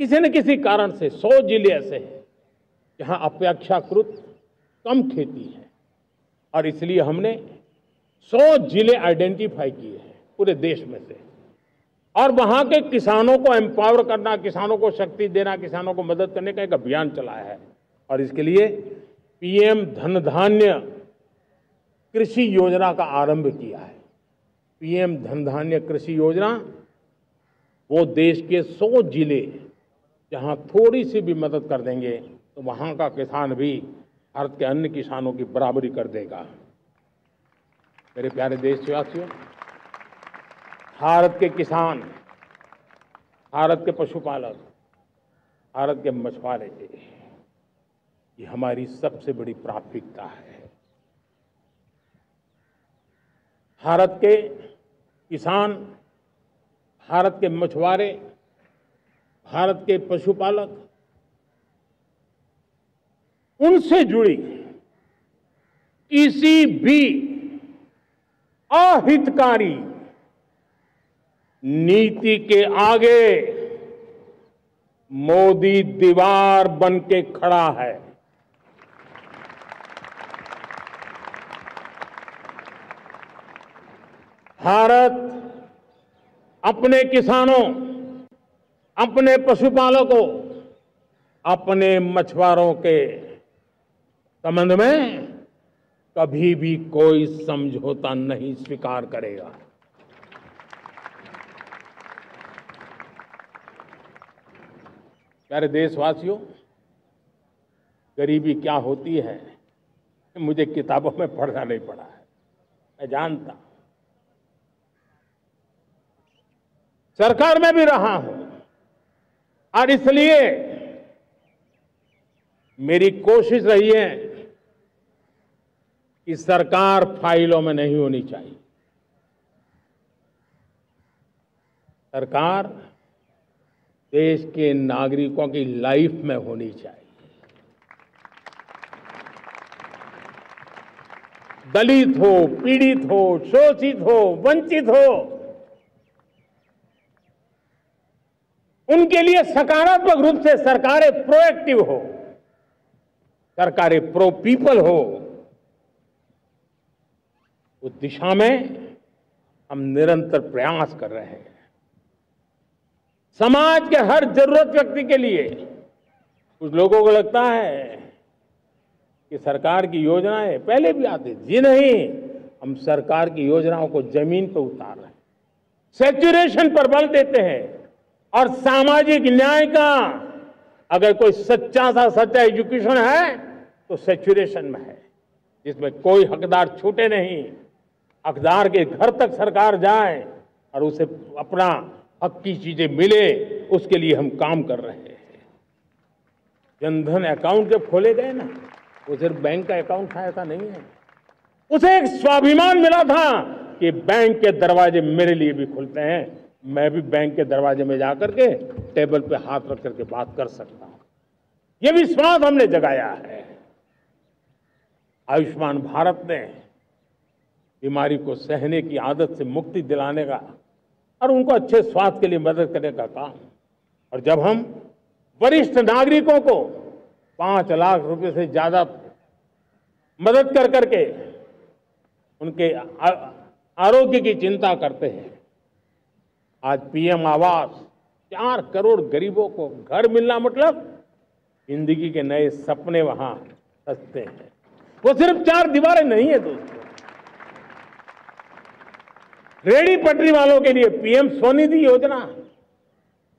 किसी न किसी कारण से 100 जिले ऐसे हैं जहां अपेक्षाकृत कम खेती है, और इसलिए हमने 100 जिले आइडेंटिफाई किए हैं पूरे देश में से, और वहां के किसानों को एम्पावर करना, किसानों को शक्ति देना, किसानों को मदद करने का एक अभियान चलाया है। और इसके लिए पीएम धन धान्य कृषि योजना का आरंभ किया है। पीएम धन धान्य कृषि योजना वो देश के 100 जिले जहां थोड़ी सी भी मदद कर देंगे तो वहां का किसान भी भारत के अन्य किसानों की बराबरी कर देगा। मेरे प्यारे देशवासियों, भारत के किसान, भारत के पशुपालक, भारत के मछुआरे, ये हमारी सबसे बड़ी प्राथमिकता है। भारत के किसान, भारत के मछुआरे, भारत के पशुपालक, उनसे जुड़ी किसी भी अहितकारी नीति के आगे मोदी दीवार बन के खड़ा है। भारत अपने किसानों, अपने पशुपालकों, अपने मछुआरों के संबंध में कभी भी कोई समझौता नहीं स्वीकार करेगा। प्यारे देशवासियों, गरीबी क्या होती है मुझे किताबों में पढ़ना नहीं पड़ा है, मैं जानता, सरकार में भी रहा हूं, और इसलिए मेरी कोशिश रही है कि सरकार फाइलों में नहीं होनी चाहिए। सरकार देश के नागरिकों की लाइफ में होनी चाहिए। दलित हो, पीड़ित हो, शोषित हो, वंचित हो, उनके लिए सकारात्मक रूप से सरकारें प्रोएक्टिव हो, सरकारें प्रो पीपल हो, उस दिशा में हम निरंतर प्रयास कर रहे हैं। समाज के हर जरूरत व्यक्ति के लिए, कुछ लोगों को लगता है कि सरकार की योजनाएं पहले भी आती थी, जी नहीं, हम सरकार की योजनाओं को जमीन पर उतार रहे हैं, सैचुरेशन पर बल देते हैं, और सामाजिक न्याय का अगर कोई सच्चा एजुकेशन है तो सैचुरेशन में है, जिसमें कोई हकदार छूटे नहीं, हकदार के घर तक सरकार जाए और उसे अपना हक की चीजें मिले, उसके लिए हम काम कर रहे हैं। जनधन अकाउंट जब खोले गए ना, वो सिर्फ बैंक का अकाउंट था ऐसा नहीं है, उसे एक स्वाभिमान मिला था कि बैंक के दरवाजे मेरे लिए भी खुलते हैं, मैं भी बैंक के दरवाजे में जाकर के टेबल पे हाथ रख करके बात कर सकता हूं। ये विश्वास हमने जगाया है। आयुष्मान भारत ने बीमारी को सहने की आदत से मुक्ति दिलाने का और उनको अच्छे स्वास्थ्य के लिए मदद करने का काम, और जब हम वरिष्ठ नागरिकों को 5 लाख रुपए से ज्यादा मदद कर करके उनके आरोग्य की चिंता करते हैं। आज पीएम आवास, 4 करोड़ गरीबों को घर मिलना मतलब जिंदगी के नए सपने वहां सजते हैं। वो सिर्फ 4 दीवारें नहीं है दोस्तों। रेहड़ी पटरी वालों के लिए पीएम स्वनिधि योजना,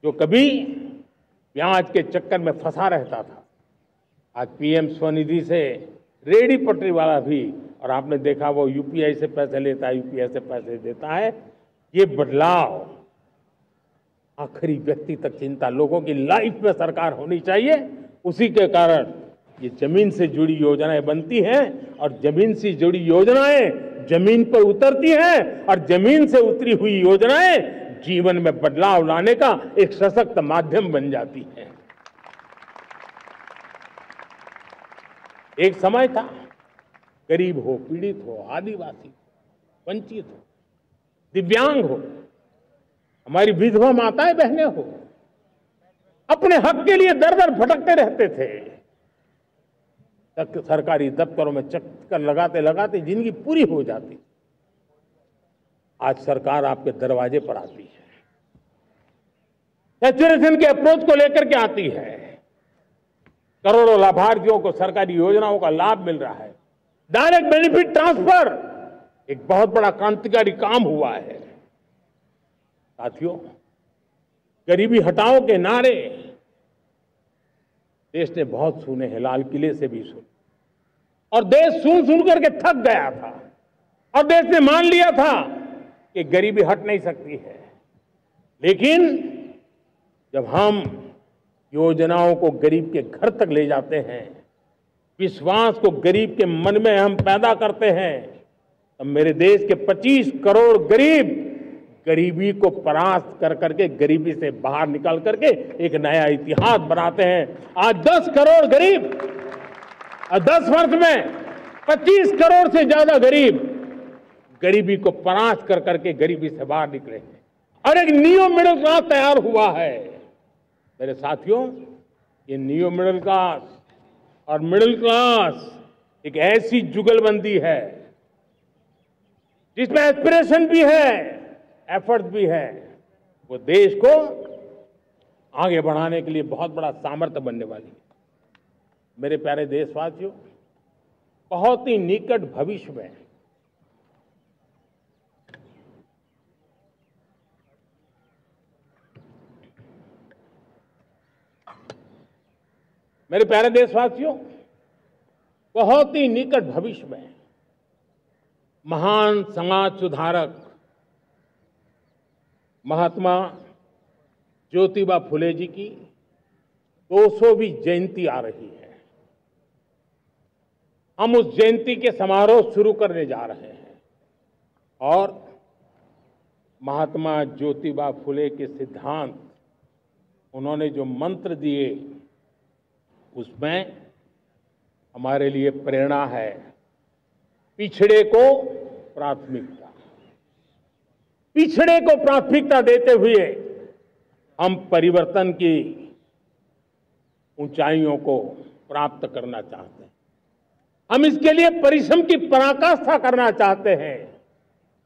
जो कभी ब्याज के चक्कर में फंसा रहता था, आज पीएम स्वनिधि से रेहड़ी पटरी वाला भी, और आपने देखा वो यूपीआई से पैसे लेता है, यूपीआई से पैसे देता है। ये बदलाव आखिरी व्यक्ति तक चिंता लोगों की लाइफ में सरकार होनी चाहिए। उसी के कारण ये जमीन से जुड़ी योजनाएं बनती हैं, और जमीन से जुड़ी योजनाएं जमीन पर उतरती हैं, और जमीन से उतरी हुई योजनाएं जीवन में बदलाव लाने का एक सशक्त माध्यम बन जाती है। एक समय था, गरीब हो, पीड़ित हो, आदिवासी हो, वंचित हो, दिव्यांग हो, हमारी विधवा माताएं बहनें हो, अपने हक के लिए दर दर भटकते रहते थे। सरकारी दफ्तरों में चक्कर लगाते लगाते जिंदगी पूरी हो जाती। आज सरकार आपके दरवाजे पर आती है, सैचुरेशन के अप्रोच को लेकर के आती है। करोड़ों लाभार्थियों को सरकारी योजनाओं का लाभ मिल रहा है। डायरेक्ट बेनिफिट ट्रांसफर एक बहुत बड़ा क्रांतिकारी काम हुआ है। साथियों, गरीबी हटाओ के नारे देश ने बहुत सुने हैं, लाल किले से भी सुने, और देश सुन सुन करके थक गया था, और देश ने मान लिया था कि गरीबी हट नहीं सकती है। लेकिन जब हम योजनाओं को गरीब के घर तक ले जाते हैं, विश्वास को गरीब के मन में हम पैदा करते हैं, तब मेरे देश के 25 करोड़ गरीब गरीबी को परास्त कर करके, गरीबी से बाहर निकल करके एक नया इतिहास बनाते हैं। आज 10 करोड़ गरीब, और 10 वर्ष में 25 करोड़ से ज्यादा गरीब गरीबी को परास्त कर करके गरीबी से बाहर निकले हैं, और एक न्यू मिडिल क्लास तैयार हुआ है। मेरे साथियों, ये न्यू मिडिल क्लास और मिडिल क्लास एक ऐसी जुगलबंदी है जिसमें एस्पिरेशन भी है, एफर्ट भी है। वो देश को आगे बढ़ाने के लिए बहुत बड़ा सामर्थ्य बनने वाली है। मेरे प्यारे देशवासियों, बहुत ही निकट भविष्य में मेरे प्यारे देशवासियों, बहुत ही निकट भविष्य में महान समाज सुधारक महात्मा ज्योतिबा फुले जी की 200वीं जयंती आ रही है। हम उस जयंती के समारोह शुरू करने जा रहे हैं, और महात्मा ज्योतिबा फुले के सिद्धांत, उन्होंने जो मंत्र दिए, उसमें हमारे लिए प्रेरणा है। पिछड़े को प्राथमिकता, पिछड़े को प्राथमिकता देते हुए हम परिवर्तन की ऊंचाइयों को प्राप्त करना चाहते हैं। हम इसके लिए परिश्रम की पराकाष्ठा करना चाहते हैं।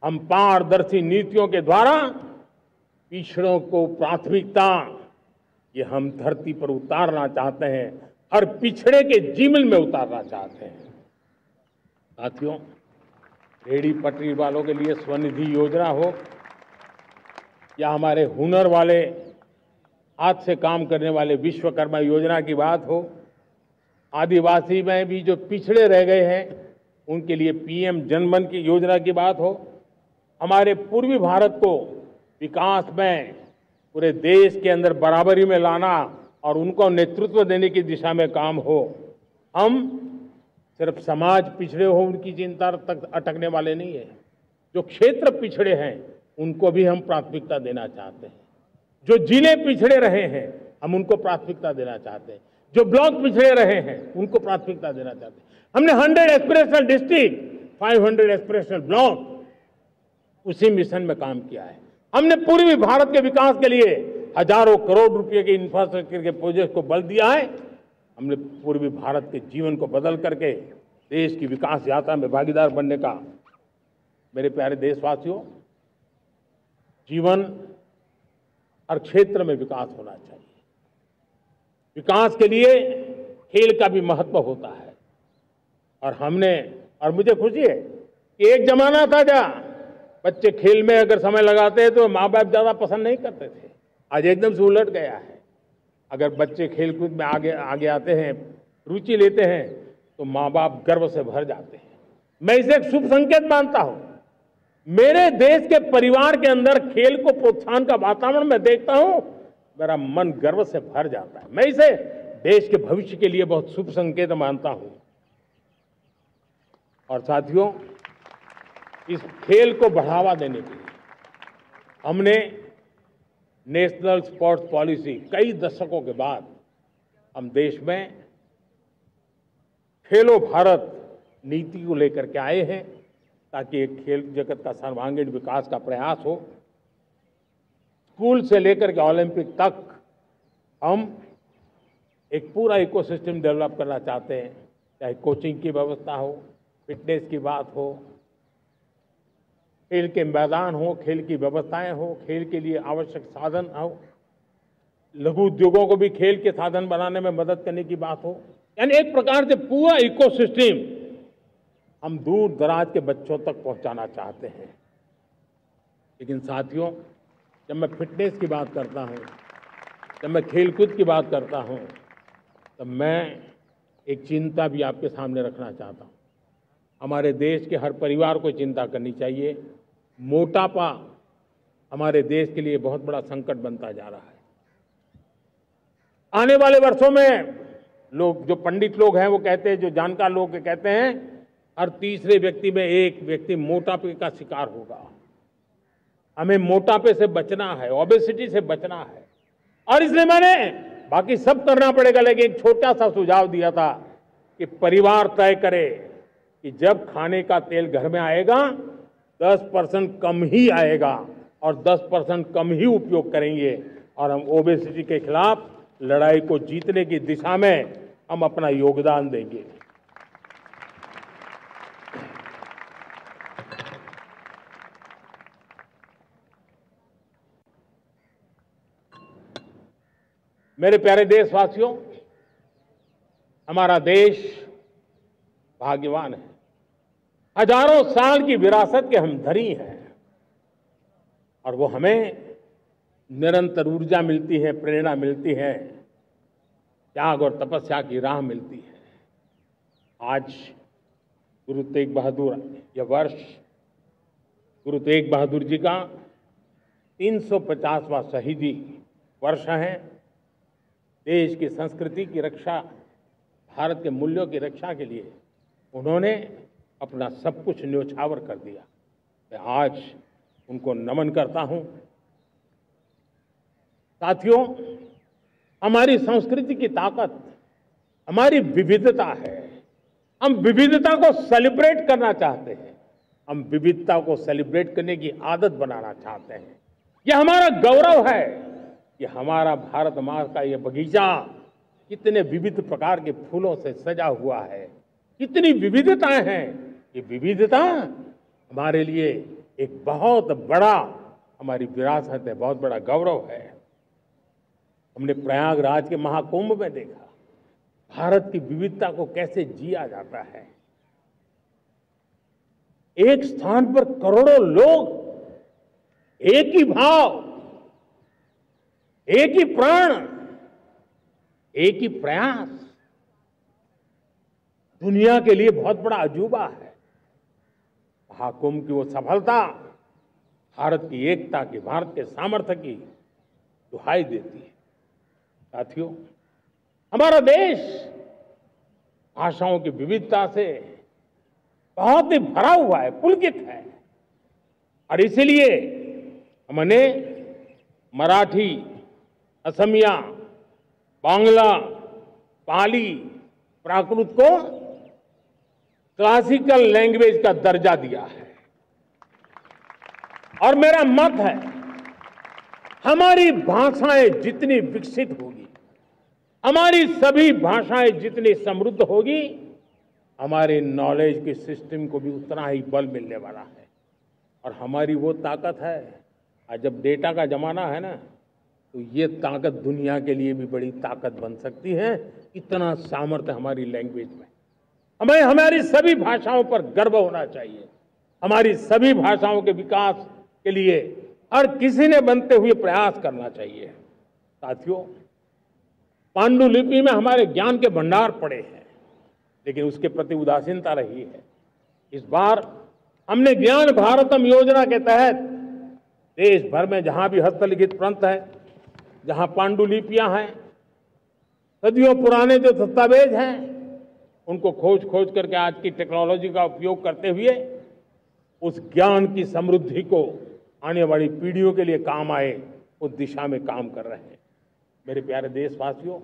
हम पारदर्शी नीतियों के द्वारा पिछड़ों को प्राथमिकता, ये हम धरती पर उतारना चाहते हैं, हर पिछड़े के जीवन में उतारना चाहते हैं। साथियों, रेहड़ी पटरी वालों के लिए स्वनिधि योजना हो, या हमारे हुनर वाले, हाथ से काम करने वाले विश्वकर्मा योजना की बात हो, आदिवासी में भी जो पिछड़े रह गए हैं उनके लिए पीएम जनधन की योजना की बात हो, हमारे पूर्वी भारत को विकास में पूरे देश के अंदर बराबरी में लाना और उनको नेतृत्व देने की दिशा में काम हो। हम सिर्फ समाज पिछड़े हो उनकी चिंता तक अटकने वाले नहीं है। जो क्षेत्र पिछड़े हैं उनको भी हम प्राथमिकता देना चाहते हैं। जो जिले पिछड़े रहे हैं हम उनको प्राथमिकता देना चाहते हैं। जो ब्लॉक पिछड़े रहे हैं उनको प्राथमिकता देना चाहते हैं। हमने 100 एस्पिरेशनल डिस्ट्रिक्ट, 500 एस्पिरेशनल ब्लॉक, उसी मिशन में काम किया है। हमने पूर्वी भारत के विकास के लिए हजारों करोड़ रुपए के इंफ्रास्ट्रक्चर के प्रोजेक्ट को बल दिया है। हमने पूर्वी भारत के जीवन को बदल करके देश की विकास यात्रा में भागीदार बनने का, मेरे प्यारे देशवासियों, जीवन हर क्षेत्र में विकास होना चाहिए। विकास के लिए खेल का भी महत्व होता है। और मुझे खुशी है कि एक जमाना था जहाँ बच्चे खेल में अगर समय लगाते हैं तो माँ बाप ज्यादा पसंद नहीं करते थे। आज एकदम से उलट गया है। अगर बच्चे खेलकूद में आगे आते हैं, रुचि लेते हैं, तो माँ बाप गर्व से भर जाते हैं। मैं इसे एक शुभ संकेत मानता हूं। मेरे देश के परिवार के अंदर खेल को प्रोत्साहन का वातावरण मैं देखता हूं, मेरा मन गर्व से भर जाता है। मैं इसे देश के भविष्य के लिए बहुत शुभ संकेत मानता हूं। और साथियों, इस खेल को बढ़ावा देने के लिए हमने नेशनल स्पोर्ट्स पॉलिसी, कई दशकों के बाद हम देश में खेलो भारत नीति को लेकर के आए हैं, ताकि एक खेल जगत का सर्वांगीण विकास का प्रयास हो। स्कूल से लेकर के ओलंपिक तक हम एक पूरा इकोसिस्टम डेवलप करना चाहते हैं, चाहे कोचिंग की व्यवस्था हो, फिटनेस की बात हो, खेल के मैदान हो, खेल की व्यवस्थाएं हो, खेल के लिए आवश्यक साधन हो, लघु उद्योगों को भी खेल के साधन बनाने में मदद करने की बात हो। यानी एक प्रकार से पूरा इकोसिस्टम हम दूर दराज के बच्चों तक पहुंचाना चाहते हैं। लेकिन साथियों, जब मैं फिटनेस की बात करता हूं, जब मैं खेलकूद की बात करता हूं, तब मैं एक चिंता भी आपके सामने रखना चाहता हूं। हमारे देश के हर परिवार को चिंता करनी चाहिए। मोटापा हमारे देश के लिए बहुत बड़ा संकट बनता जा रहा है। आने वाले वर्षों में लोग, जो पंडित लोग हैं वो कहते हैं, जो जानकार लोग कहते हैं, हर तीसरे व्यक्ति में एक व्यक्ति मोटापे का शिकार होगा। हमें मोटापे से बचना है, ओबेसिटी से बचना है। और इसलिए मैंने, बाकी सब करना पड़ेगा, लेकिन एक छोटा सा सुझाव दिया था कि परिवार तय करे कि जब खाने का तेल घर में आएगा 10% कम ही आएगा और 10% कम ही उपयोग करेंगे, और हम ओबेसिटी के खिलाफ लड़ाई को जीतने की दिशा में हम अपना योगदान देंगे। मेरे प्यारे देशवासियों, हमारा देश भाग्यवान है। हजारों साल की विरासत के हम धनी हैं, और वो हमें निरंतर ऊर्जा मिलती है, प्रेरणा मिलती है, त्याग और तपस्या की राह मिलती है। आज गुरु तेग बहादुर, यह वर्ष गुरु तेग बहादुर जी का 350वां शहीदी वर्ष है। देश की संस्कृति की रक्षा, भारत के मूल्यों की रक्षा के लिए उन्होंने अपना सब कुछ न्योछावर कर दिया। मैं आज उनको नमन करता हूं। साथियों, हमारी संस्कृति की ताकत हमारी विविधता है। हम विविधता को सेलिब्रेट करना चाहते हैं। हम विविधता को सेलिब्रेट करने की आदत बनाना चाहते हैं। यह हमारा गौरव है कि हमारा भारत माँ का यह बगीचा कितने विविध प्रकार के फूलों से सजा हुआ है, कितनी विविधताएं हैं। ये विविधता हमारे लिए एक बहुत बड़ा, हमारी विरासत है, बहुत बड़ा गौरव है। हमने प्रयागराज के महाकुंभ में देखा भारत की विविधता को कैसे जिया जाता है। एक स्थान पर करोड़ों लोग, एक ही भाव, एक ही प्राण, एक ही प्रयास, दुनिया के लिए बहुत बड़ा अजूबा है। महाकुंभ की वो सफलता भारत की एकता की, भारत के सामर्थ्य की दुहाई देती है। साथियों, हमारा देश भाषाओं की विविधता से बहुत ही भरा हुआ है, पुलकित है। और इसीलिए हमने मराठी, असमिया, बांग्ला, पाली, प्राकृत को क्लासिकल लैंग्वेज का दर्जा दिया है। और मेरा मत है, हमारी भाषाएं जितनी विकसित होगी, हमारी सभी भाषाएं जितनी समृद्ध होगी, हमारे नॉलेज के सिस्टम को भी उतना ही बल मिलने वाला है। और हमारी वो ताकत है, आज जब डेटा का जमाना है ना, तो ये ताकत दुनिया के लिए भी बड़ी ताकत बन सकती है। इतना सामर्थ्य हमारी लैंग्वेज में। हमें हमारी सभी भाषाओं पर गर्व होना चाहिए। हमारी सभी भाषाओं के विकास के लिए हर किसी ने बनते हुए प्रयास करना चाहिए। साथियों, पांडुलिपि में हमारे ज्ञान के भंडार पड़े हैं, लेकिन उसके प्रति उदासीनता रही है। इस बार हमने ज्ञान भारतम योजना के तहत देश भर में जहां भी हस्तलिखित ग्रंथ है, जहां पांडुलिपियां हैं, सदियों पुराने जो दस्तावेज हैं, उनको खोज खोज करके आज की टेक्नोलॉजी का उपयोग करते हुए उस ज्ञान की समृद्धि को आने वाली पीढ़ियों के लिए काम आए, उस दिशा में काम कर रहे हैं। मेरे प्यारे देशवासियों,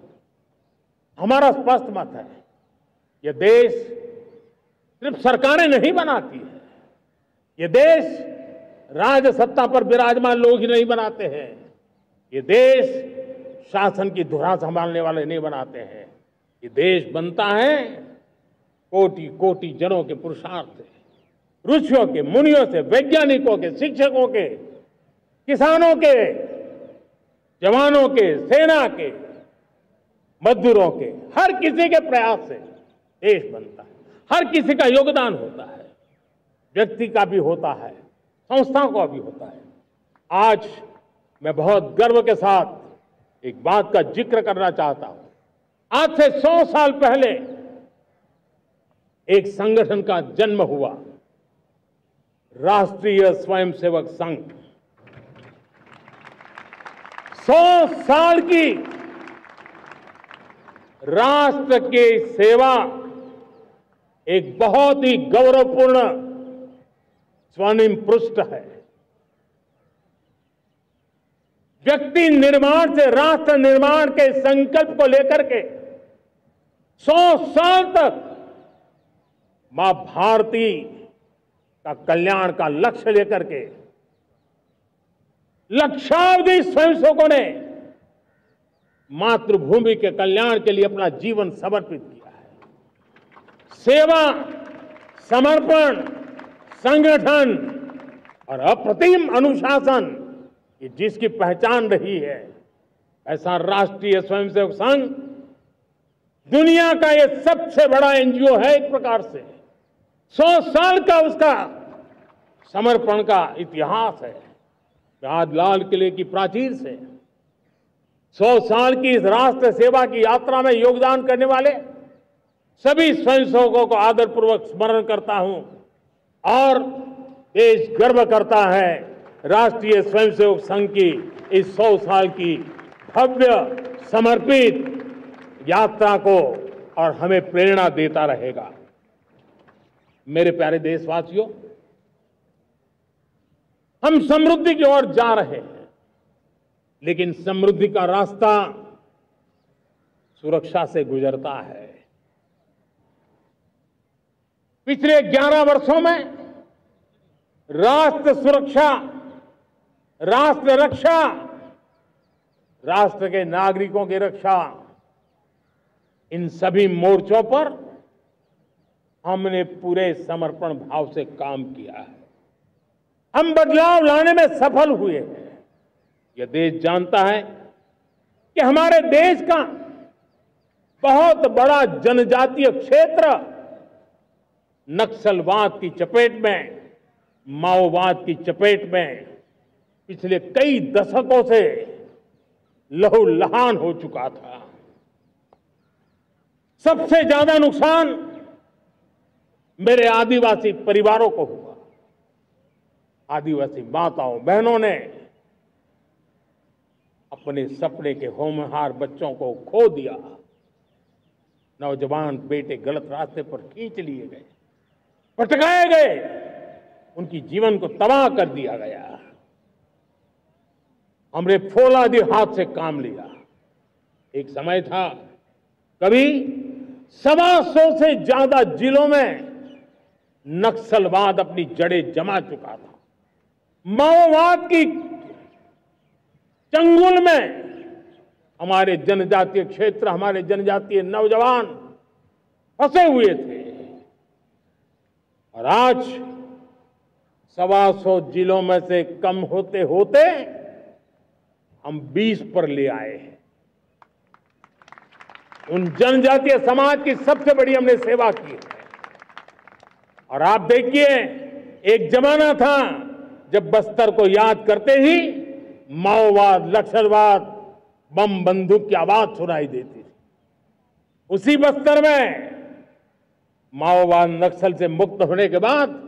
हमारा स्पष्ट मत है, यह देश सिर्फ सरकारें नहीं बनाती है, ये देश राज सत्ता पर विराजमान लोग ही नहीं बनाते हैं, ये देश शासन की धुरा संभालने वाले नहीं बनाते हैं। ये देश बनता है कोटि कोटि जनों के पुरुषार्थ से, ऋषियों के, मुनियों से, वैज्ञानिकों के, शिक्षकों के, किसानों के, जवानों के, सेना के, मजदूरों के, हर किसी के प्रयास से देश बनता है। हर किसी का योगदान होता है, व्यक्ति का भी होता है, संस्थाओं का भी होता है। आज मैं बहुत गर्व के साथ एक बात का जिक्र करना चाहता हूं। आज से 100 साल पहले एक संगठन का जन्म हुआ, राष्ट्रीय स्वयंसेवक संघ। 100 साल की राष्ट्र की सेवा एक बहुत ही गौरवपूर्ण स्वर्णिम पृष्ठ है। व्यक्ति निर्माण से राष्ट्र निर्माण के संकल्प को लेकर के 100 साल तक मां भारती का कल्याण का लक्ष्य लेकर के लक्षावधि स्वयंसेवकों ने मातृभूमि के कल्याण के लिए अपना जीवन समर्पित किया है। सेवा, समर्पण, संगठन और अप्रतिम अनुशासन, ये जिसकी पहचान रही है, ऐसा राष्ट्रीय स्वयंसेवक संघ दुनिया का ये सबसे बड़ा एनजीओ है। एक प्रकार से 100 साल का उसका समर्पण का इतिहास है। आज लाल किले की प्राचीर से 100 साल की इस राष्ट्र सेवा की यात्रा में योगदान करने वाले सभी स्वयंसेवकों को आदरपूर्वक स्मरण करता हूं और देश गर्व करता है राष्ट्रीय स्वयंसेवक संघ की इस 100 साल की भव्य समर्पित यात्रा को, और हमें प्रेरणा देता रहेगा। मेरे प्यारे देशवासियों, हम समृद्धि की ओर जा रहे हैं, लेकिन समृद्धि का रास्ता सुरक्षा से गुजरता है। पिछले 11 वर्षों में राष्ट्र सुरक्षा, राष्ट्र रक्षा, राष्ट्र के नागरिकों की रक्षा, इन सभी मोर्चों पर हमने पूरे समर्पण भाव से काम किया है। हम बदलाव लाने में सफल हुए हैं। यह देश जानता है कि हमारे देश का बहुत बड़ा जनजातीय क्षेत्र नक्सलवाद की चपेट में, माओवाद की चपेट में पिछले कई दशकों से लहूलुहान हो चुका था। सबसे ज्यादा नुकसान मेरे आदिवासी परिवारों को हुआ। आदिवासी माताओं बहनों ने अपने सपने के होनहार बच्चों को खो दिया। नौजवान बेटे गलत रास्ते पर खींच लिए गए, भटकाए गए, उनकी जीवन को तबाह कर दिया गया। हमने फौलादी हाथ से काम लिया। एक समय था कभी 125 से ज्यादा जिलों में नक्सलवाद अपनी जड़ें जमा चुका था। माओवाद की चंगुल में हमारे जनजातीय क्षेत्र, हमारे जनजातीय नौजवान फंसे हुए थे और आज 125 जिलों में से कम होते होते हम 20 पर ले आए हैं। उन जनजातीय समाज की सबसे बड़ी हमने सेवा की है। और आप देखिए, एक जमाना था जब बस्तर को याद करते ही माओवाद, नक्सलवाद, बम बंदूक की आवाज सुनाई देती थी। उसी बस्तर में माओवाद नक्सल से मुक्त होने के बाद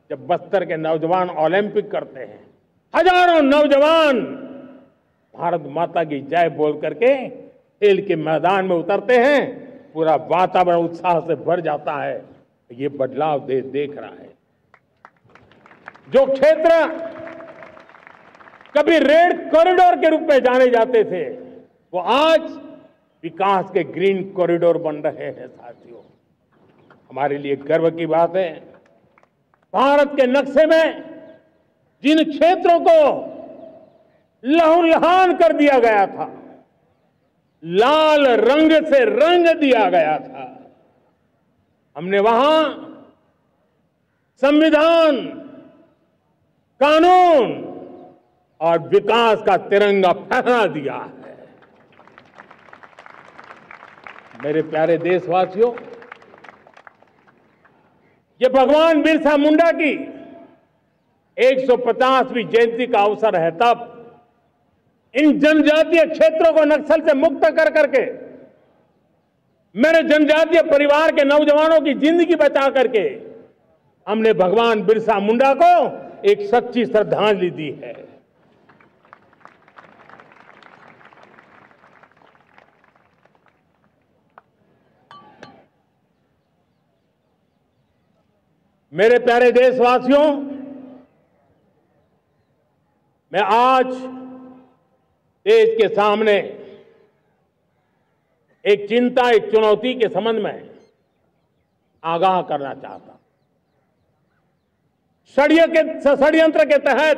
जब बस्तर के नौजवान ओलंपिक करते हैं, हजारों नौजवान भारत माता की जय बोल करके खेल के मैदान में उतरते हैं, पूरा वातावरण उत्साह से भर जाता है। ये बदलाव देश देख रहा है। जो क्षेत्र कभी रेड कॉरिडोर के रूप में जाने जाते थे, वो आज विकास के ग्रीन कॉरिडोर बन रहे हैं। साथियों, हमारे लिए गर्व की बात है, भारत के नक्शे में जिन क्षेत्रों को लहूलुहान कर दिया गया था, लाल रंग से रंग दिया गया था, हमने वहां संविधान, कानून और विकास का तिरंगा फहरा दिया है। मेरे प्यारे देशवासियों, ये भगवान बिरसा मुंडा की 150वीं जयंती का अवसर है। तब इन जनजातीय क्षेत्रों को नक्सल से मुक्त कर करके, मेरे जनजातीय परिवार के नौजवानों की जिंदगी बचा करके हमने भगवान बिरसा मुंडा को एक सच्ची श्रद्धांजलि दी है। मेरे प्यारे देशवासियों, मैं आज देश के सामने एक चिंता, एक चुनौती के संबंध में आगाह करना चाहता हूं। षड्यंत्र के तहत,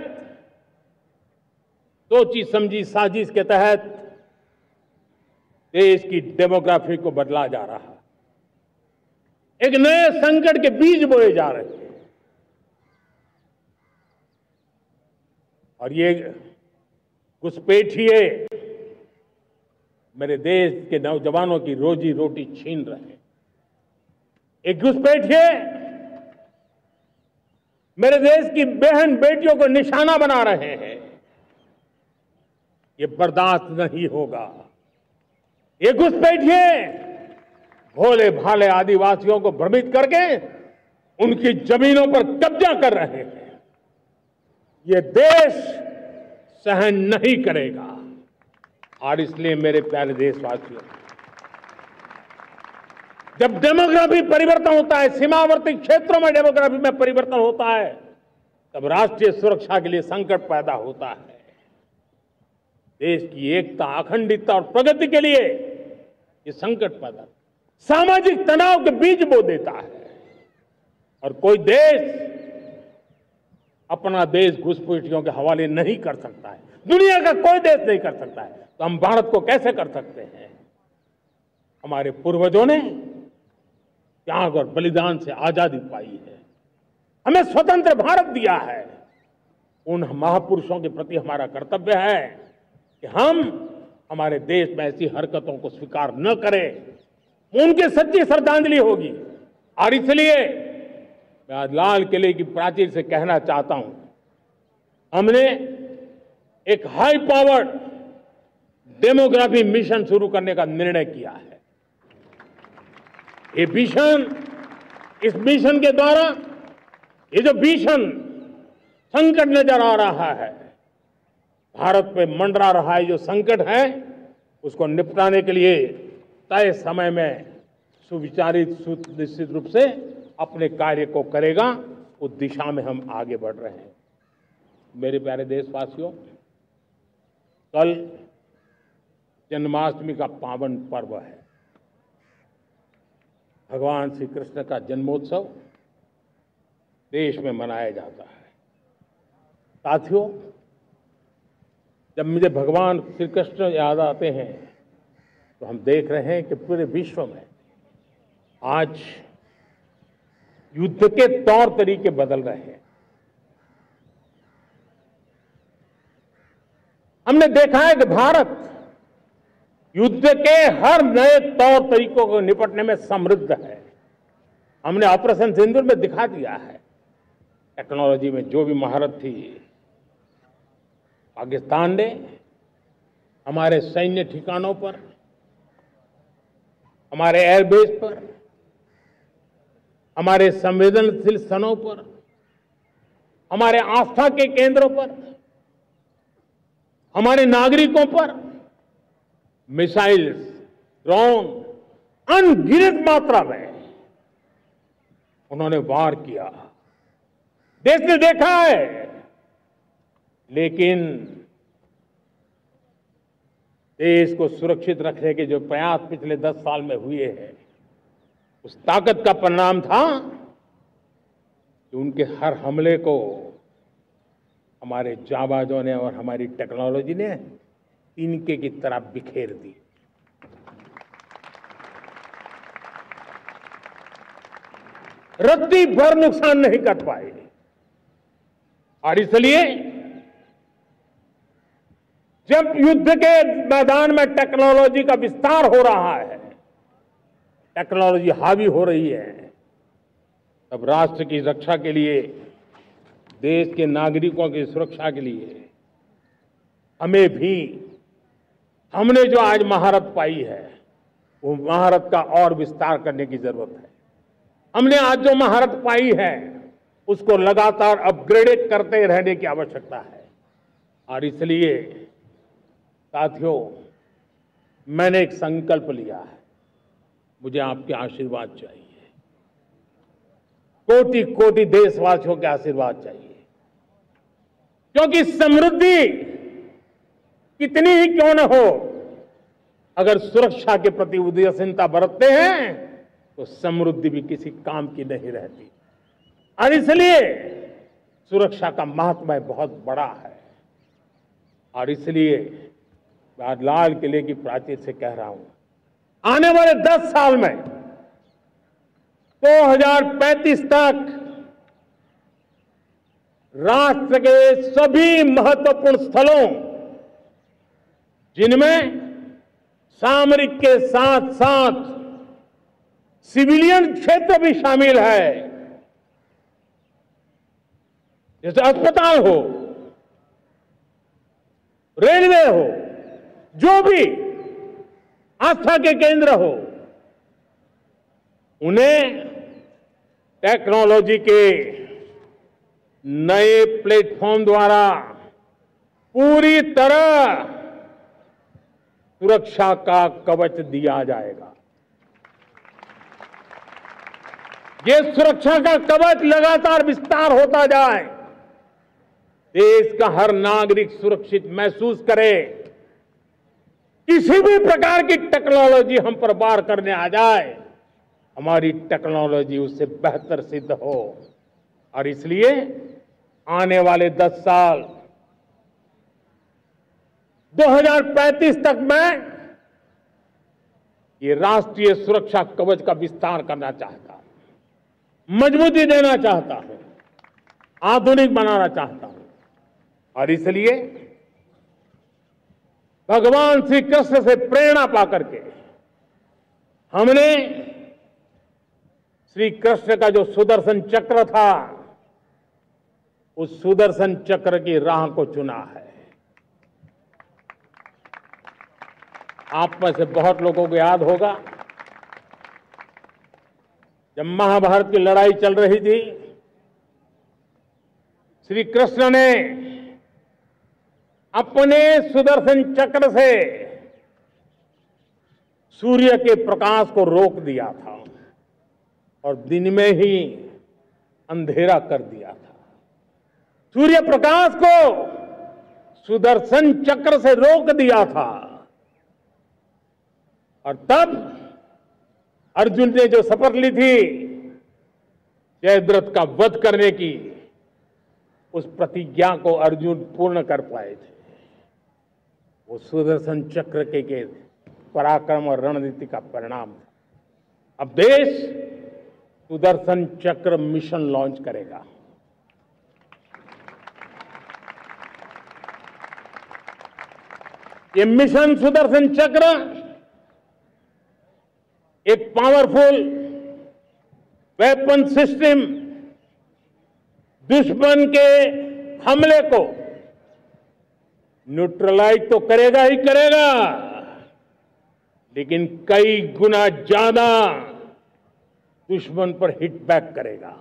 सोची समझी साजिश के तहत देश की डेमोग्राफी को बदला जा रहा है। एक नए संकट के बीज बोए जा रहे हैं और ये घुसपैठिए मेरे देश के नौजवानों की रोजी रोटी छीन रहे हैं। एक घुसपैठिए मेरे देश की बहन बेटियों को निशाना बना रहे हैं। ये बर्दाश्त नहीं होगा। ये घुसपैठिए भोले भाले आदिवासियों को भ्रमित करके उनकी जमीनों पर कब्जा कर रहे हैं। ये देश सहन नहीं करेगा। और इसलिए मेरे प्यारे देशवासियों, जब डेमोग्राफी परिवर्तन होता है, सीमावर्ती क्षेत्रों में डेमोग्राफी में परिवर्तन होता है, तब राष्ट्रीय सुरक्षा के लिए संकट पैदा होता है। देश की एकता, अखंडता और प्रगति के लिए ये संकट पैदा, सामाजिक तनाव के बीज बो देता है। और कोई देश अपना देश घुसपैठियों के हवाले नहीं कर सकता है। दुनिया का कोई देश नहीं कर सकता है, तो हम भारत को कैसे कर सकते हैं? हमारे पूर्वजों ने त्याग और बलिदान से आजादी पाई है, हमें स्वतंत्र भारत दिया है। उन महापुरुषों के प्रति हमारा कर्तव्य है कि हम हमारे देश में ऐसी हरकतों को स्वीकार न करें। उनकी सच्ची श्रद्धांजलि होगी। और इसलिए मैं आज लाल किले की प्राचीर से कहना चाहता हूं, हमने एक हाई पावर्ड डेमोग्राफी मिशन शुरू करने का निर्णय किया है। ये मिशन, इस मिशन के द्वारा ये जो भीषण संकट नजर आ रहा है, भारत पे मंडरा रहा है जो संकट है, उसको निपटाने के लिए तय समय में सुविचारित, सुनिश्चित रूप से अपने कार्य को करेगा। उस दिशा में हम आगे बढ़ रहे हैं। मेरे प्यारे देशवासियों, कल जन्माष्टमी का पावन पर्व है। भगवान श्री कृष्ण का जन्मोत्सव देश में मनाया जाता है। साथियों, जब मुझे भगवान श्री कृष्ण याद आते हैं तो हम देख रहे हैं कि पूरे विश्व में आज युद्ध के तौर तरीके बदल रहे हैं। हमने देखा है कि भारत युद्ध के हर नए तौर तरीकों को निपटने में समृद्ध है। हमने ऑपरेशन सिंदूर में दिखा दिया है, टेक्नोलॉजी में जो भी महारत थी। पाकिस्तान ने हमारे सैन्य ठिकानों पर, हमारे एयरबेस पर, हमारे संवेदनशील स्थानों पर, हमारे आस्था के केंद्रों पर, हमारे नागरिकों पर मिसाइल्स, ड्रोन अनगिनत मात्रा में उन्होंने वार किया। देश ने देखा है, लेकिन देश को सुरक्षित रखने के जो प्रयास पिछले 10 साल में हुए हैं, उस ताकत का परिणाम था कि उनके हर हमले को हमारे जाबाजों ने और हमारी टेक्नोलॉजी ने तिनके की तरह बिखेर दी। रत्ती भर नुकसान नहीं कर पाए। और इसलिए जब युद्ध के मैदान में टेक्नोलॉजी का विस्तार हो रहा है, टेक्नोलॉजी हावी हो रही है, तब राष्ट्र की रक्षा के लिए, देश के नागरिकों की सुरक्षा के लिए हमें भी, हमने जो आज महारत पाई है, वो महारत का और विस्तार करने की जरूरत है। हमने आज जो महारत पाई है, उसको लगातार अपग्रेड करते रहने की आवश्यकता है। और इसलिए साथियों, मैंने एक संकल्प लिया है, मुझे आपके आशीर्वाद चाहिए, कोटि कोटि देशवासियों के आशीर्वाद चाहिए। क्योंकि समृद्धि कितनी ही क्यों न हो, अगर सुरक्षा के प्रति उदासीनता बरतते हैं तो समृद्धि भी किसी काम की नहीं रहती। और इसलिए सुरक्षा का महत्व बहुत बड़ा है। और इसलिए मैं आज लाल किले की प्राचीर से कह रहा हूं, आने वाले 10 साल में 2035 तक राष्ट्र के सभी महत्वपूर्ण स्थलों, जिनमें सामरिक के साथ साथ सिविलियन क्षेत्र भी शामिल है, जैसे अस्पताल हो, रेलवे हो, जो भी आस्था के केंद्र हो, उन्हें टेक्नोलॉजी के नए प्लेटफॉर्म द्वारा पूरी तरह सुरक्षा का कवच दिया जाएगा। ये सुरक्षा का कवच लगातार विस्तार होता जाए, देश का हर नागरिक सुरक्षित महसूस करे। किसी भी प्रकार की टेक्नोलॉजी हम पर वार करने आ जाए, हमारी टेक्नोलॉजी उससे बेहतर सिद्ध हो। और इसलिए आने वाले 10 साल 2035 तक मैं ये राष्ट्रीय सुरक्षा कवच का विस्तार करना चाहता हूं, मजबूती देना चाहता हूं, आधुनिक बनाना चाहता हूं। और इसलिए भगवान श्री कृष्ण से प्रेरणा पाकर के हमने श्री कृष्ण का जो सुदर्शन चक्र था, उस सुदर्शन चक्र की राह को चुना है। आप में से बहुत लोगों को याद होगा, जब महाभारत की लड़ाई चल रही थी, श्री कृष्ण ने अपने सुदर्शन चक्र से सूर्य के प्रकाश को रोक दिया था और दिन में ही अंधेरा कर दिया था। सूर्य प्रकाश को सुदर्शन चक्र से रोक दिया था। और तब अर्जुन ने जो शपथ ली थी जयद्रथ का वध करने की, उस प्रतिज्ञा को अर्जुन पूर्ण कर पाए थे। वो सुदर्शन चक्र के पराक्रम और रणनीति का परिणाम था। अब देश सुदर्शन चक्र मिशन लॉन्च करेगा। ये मिशन सुदर्शन चक्र एक पावरफुल वेपन सिस्टम दुश्मन के हमले को न्यूट्रलाइज तो करेगा ही करेगा, लेकिन कई गुना ज्यादा दुश्मन पर हिट बैक करेगा।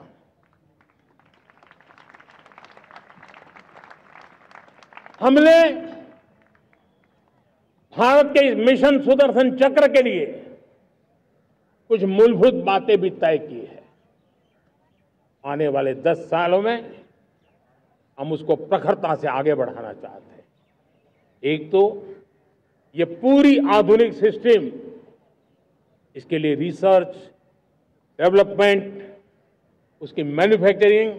हमने भारत के इस मिशन सुदर्शन चक्र के लिए कुछ मूलभूत बातें भी तय की है। आने वाले 10 सालों में हम उसको प्रखरता से आगे बढ़ाना चाहते हैं। एक तो ये पूरी आधुनिक सिस्टम, इसके लिए रिसर्च, डेवलपमेंट, उसकी मैन्युफैक्चरिंग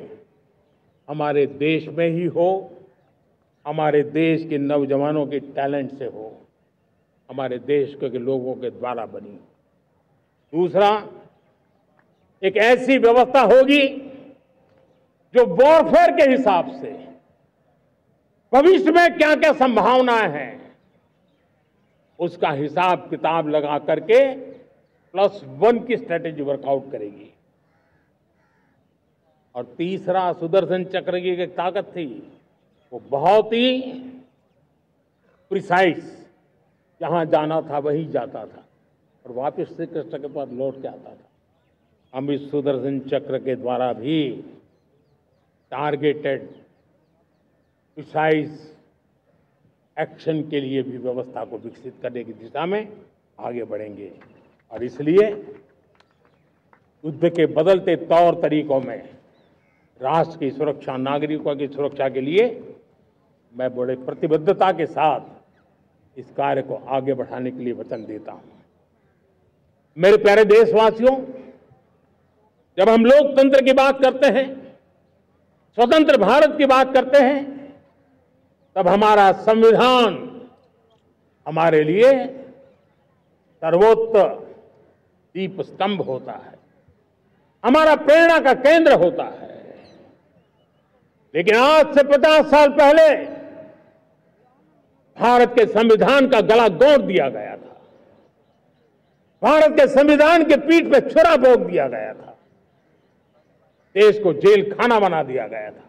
हमारे देश में ही हो, हमारे देश के नौजवानों के टैलेंट से हो, हमारे देश के लोगों के द्वारा बनी। दूसरा, एक ऐसी व्यवस्था होगी जो वॉरफेयर के हिसाब से भविष्य में क्या क्या संभावनाएं हैं उसका हिसाब किताब लगा करके +1 की स्ट्रेटेजी वर्कआउट करेगी। और तीसरा, सुदर्शन चक्र की एक ताकत थी, वो बहुत ही प्रिसाइज, जहां जाना था वहीं जाता था और वापस श्री कृष्ण के पास लौट के आता था। हम इस सुदर्शन चक्र के द्वारा भी टारगेटेड प्रिसाइज एक्शन के लिए भी व्यवस्था को विकसित करने की दिशा में आगे बढ़ेंगे। और इसलिए युद्ध के बदलते तौर तरीकों में राष्ट्र की सुरक्षा, नागरिकों की सुरक्षा के लिए मैं बड़े प्रतिबद्धता के साथ इस कार्य को आगे बढ़ाने के लिए वचन देता हूं। मेरे प्यारे देशवासियों, जब हम लोकतंत्र की बात करते हैं, स्वतंत्र भारत की बात करते हैं, तब हमारा संविधान हमारे लिए सर्वोच्च दीप स्तंभ होता है, हमारा प्रेरणा का केंद्र होता है। लेकिन आज से 50 साल पहले भारत के संविधान का गला घोंट दिया गया था, भारत के संविधान के पीठ पे छुरा भोंक दिया गया था, देश को जेल खाना बना दिया गया था,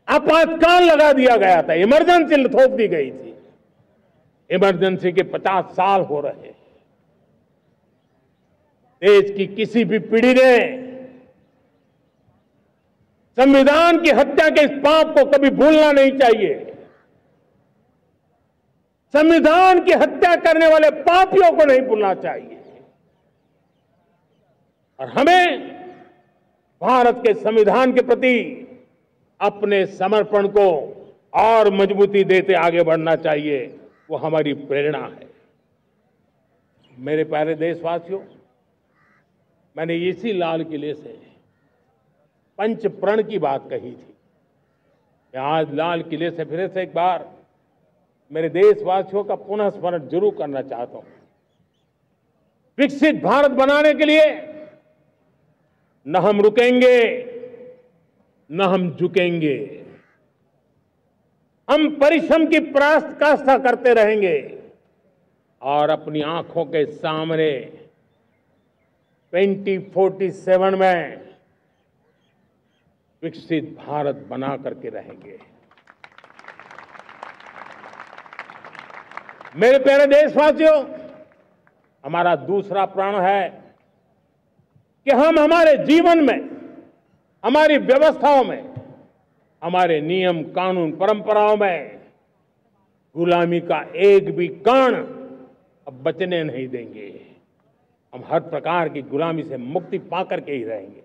आपातकाल लगा दिया गया था, इमरजेंसी थोप दी गई थी। इमरजेंसी के 50 साल हो रहे। देश की किसी भी पीढ़ी ने संविधान की हत्या के इस पाप को कभी भूलना नहीं चाहिए। संविधान की हत्या करने वाले पापियों को नहीं भूलना चाहिए। और हमें भारत के संविधान के प्रति अपने समर्पण को और मजबूती देते आगे बढ़ना चाहिए। वो हमारी प्रेरणा है। मेरे प्यारे देशवासियों, मैंने इसी लाल किले से पंच प्रण की बात कही थी। मैं आज लाल किले से फिर से एक बार मेरे देशवासियों का पुनः स्मरण जरूर करना चाहता हूं। विकसित भारत बनाने के लिए न हम रुकेंगे, न हम झुकेंगे। हम परिश्रम की पराकाष्ठा करते रहेंगे और अपनी आंखों के सामने 2047 में विकसित भारत बना करके रहेंगे। मेरे प्यारे देशवासियों, हमारा दूसरा प्रण है कि हम हमारे जीवन में, हमारी व्यवस्थाओं में, हमारे नियम कानून परंपराओं में गुलामी का एक भी कण अब बचने नहीं देंगे। हम हर प्रकार की गुलामी से मुक्ति पाकर के ही रहेंगे।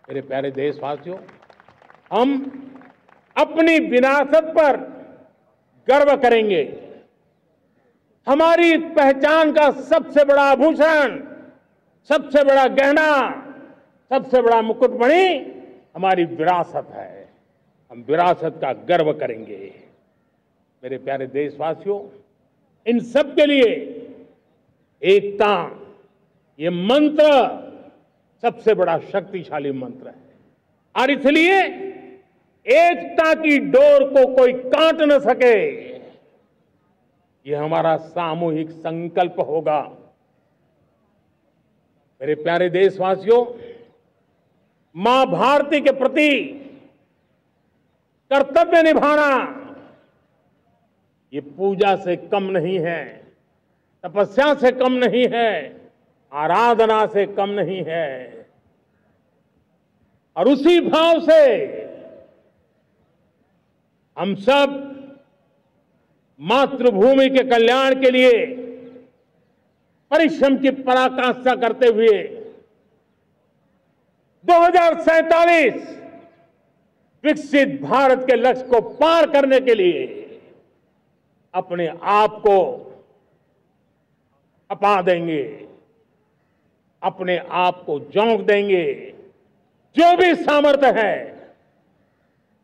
मेरे प्यारे देशवासियों, हम अपनी विरासत पर गर्व करेंगे। हमारी पहचान का सबसे बड़ा आभूषण, सबसे बड़ा गहना, सबसे बड़ा मुकुटमणि हमारी विरासत है। हम विरासत का गर्व करेंगे। मेरे प्यारे देशवासियों, इन सब के लिए एकता, ये मंत्र सबसे बड़ा शक्तिशाली मंत्र है। और इसलिए एकता की डोर को कोई काट न सके, ये हमारा सामूहिक संकल्प होगा। मेरे प्यारे देशवासियों, मां भारती के प्रति कर्तव्य निभाना ये पूजा से कम नहीं है, तपस्या से कम नहीं है, आराधना से कम नहीं है। और उसी भाव से हम सब मातृभूमि के कल्याण के लिए परिश्रम की पराकाष्ठा करते हुए 2047 विकसित भारत के लक्ष्य को पार करने के लिए अपने आप को अपा देंगे, अपने आप को झोंक देंगे। जो भी सामर्थ्य है,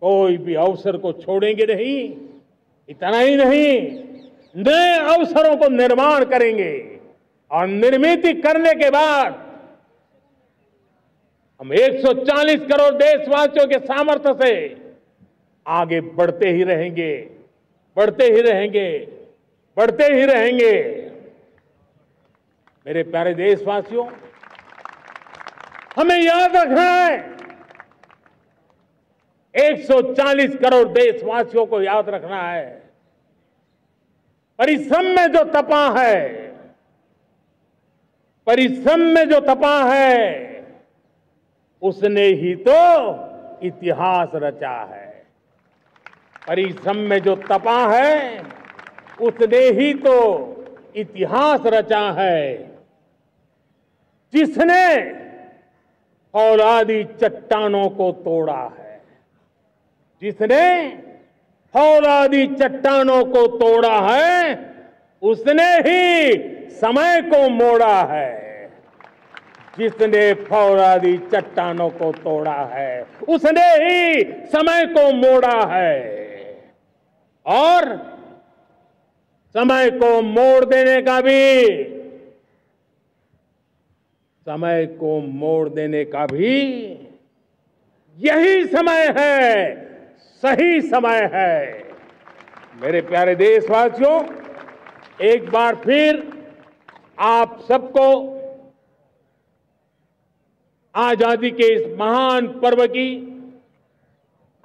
कोई भी अवसर को छोड़ेंगे नहीं। इतना ही नहीं, नए अवसरों को निर्माण करेंगे और निर्मित करने के बाद हम 140 करोड़ देशवासियों के सामर्थ्य से आगे बढ़ते ही रहेंगे, बढ़ते ही रहेंगे, बढ़ते ही रहेंगे। मेरे प्यारे देशवासियों, हमें याद रखना है, 140 करोड़ देशवासियों को याद रखना है, परिश्रम में जो तपा है, परिश्रम में जो तपा है, उसने ही तो इतिहास रचा है। परिश्रम में जो तपा है, उसने ही तो इतिहास रचा है। जिसने फौलादी चट्टानों को तोड़ा है, जिसने फौलादी चट्टानों को तोड़ा है, उसने ही समय को मोड़ा है। जिसने फौलादी चट्टानों को तोड़ा है, उसने ही समय को मोड़ा है। और समय को मोड़ देने का भी, समय को मोड़ देने का भी यही समय है, सही समय है। मेरे प्यारे देशवासियों, एक बार फिर आप सबको आजादी के इस महान पर्व की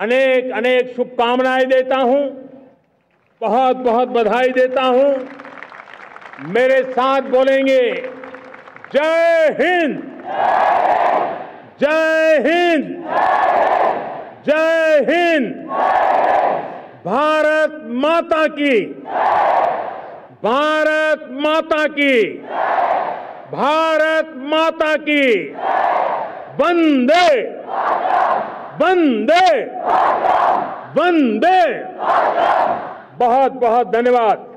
अनेक अनेक शुभकामनाएं देता हूं, बहुत बहुत बधाई देता हूं। मेरे साथ बोलेंगे, जय हिंद, जय हिंद, जय हिंद। भारत माता की, भारत माता की, भारत माता की। वंदे, वंदे, वंदे। बहुत बहुत धन्यवाद।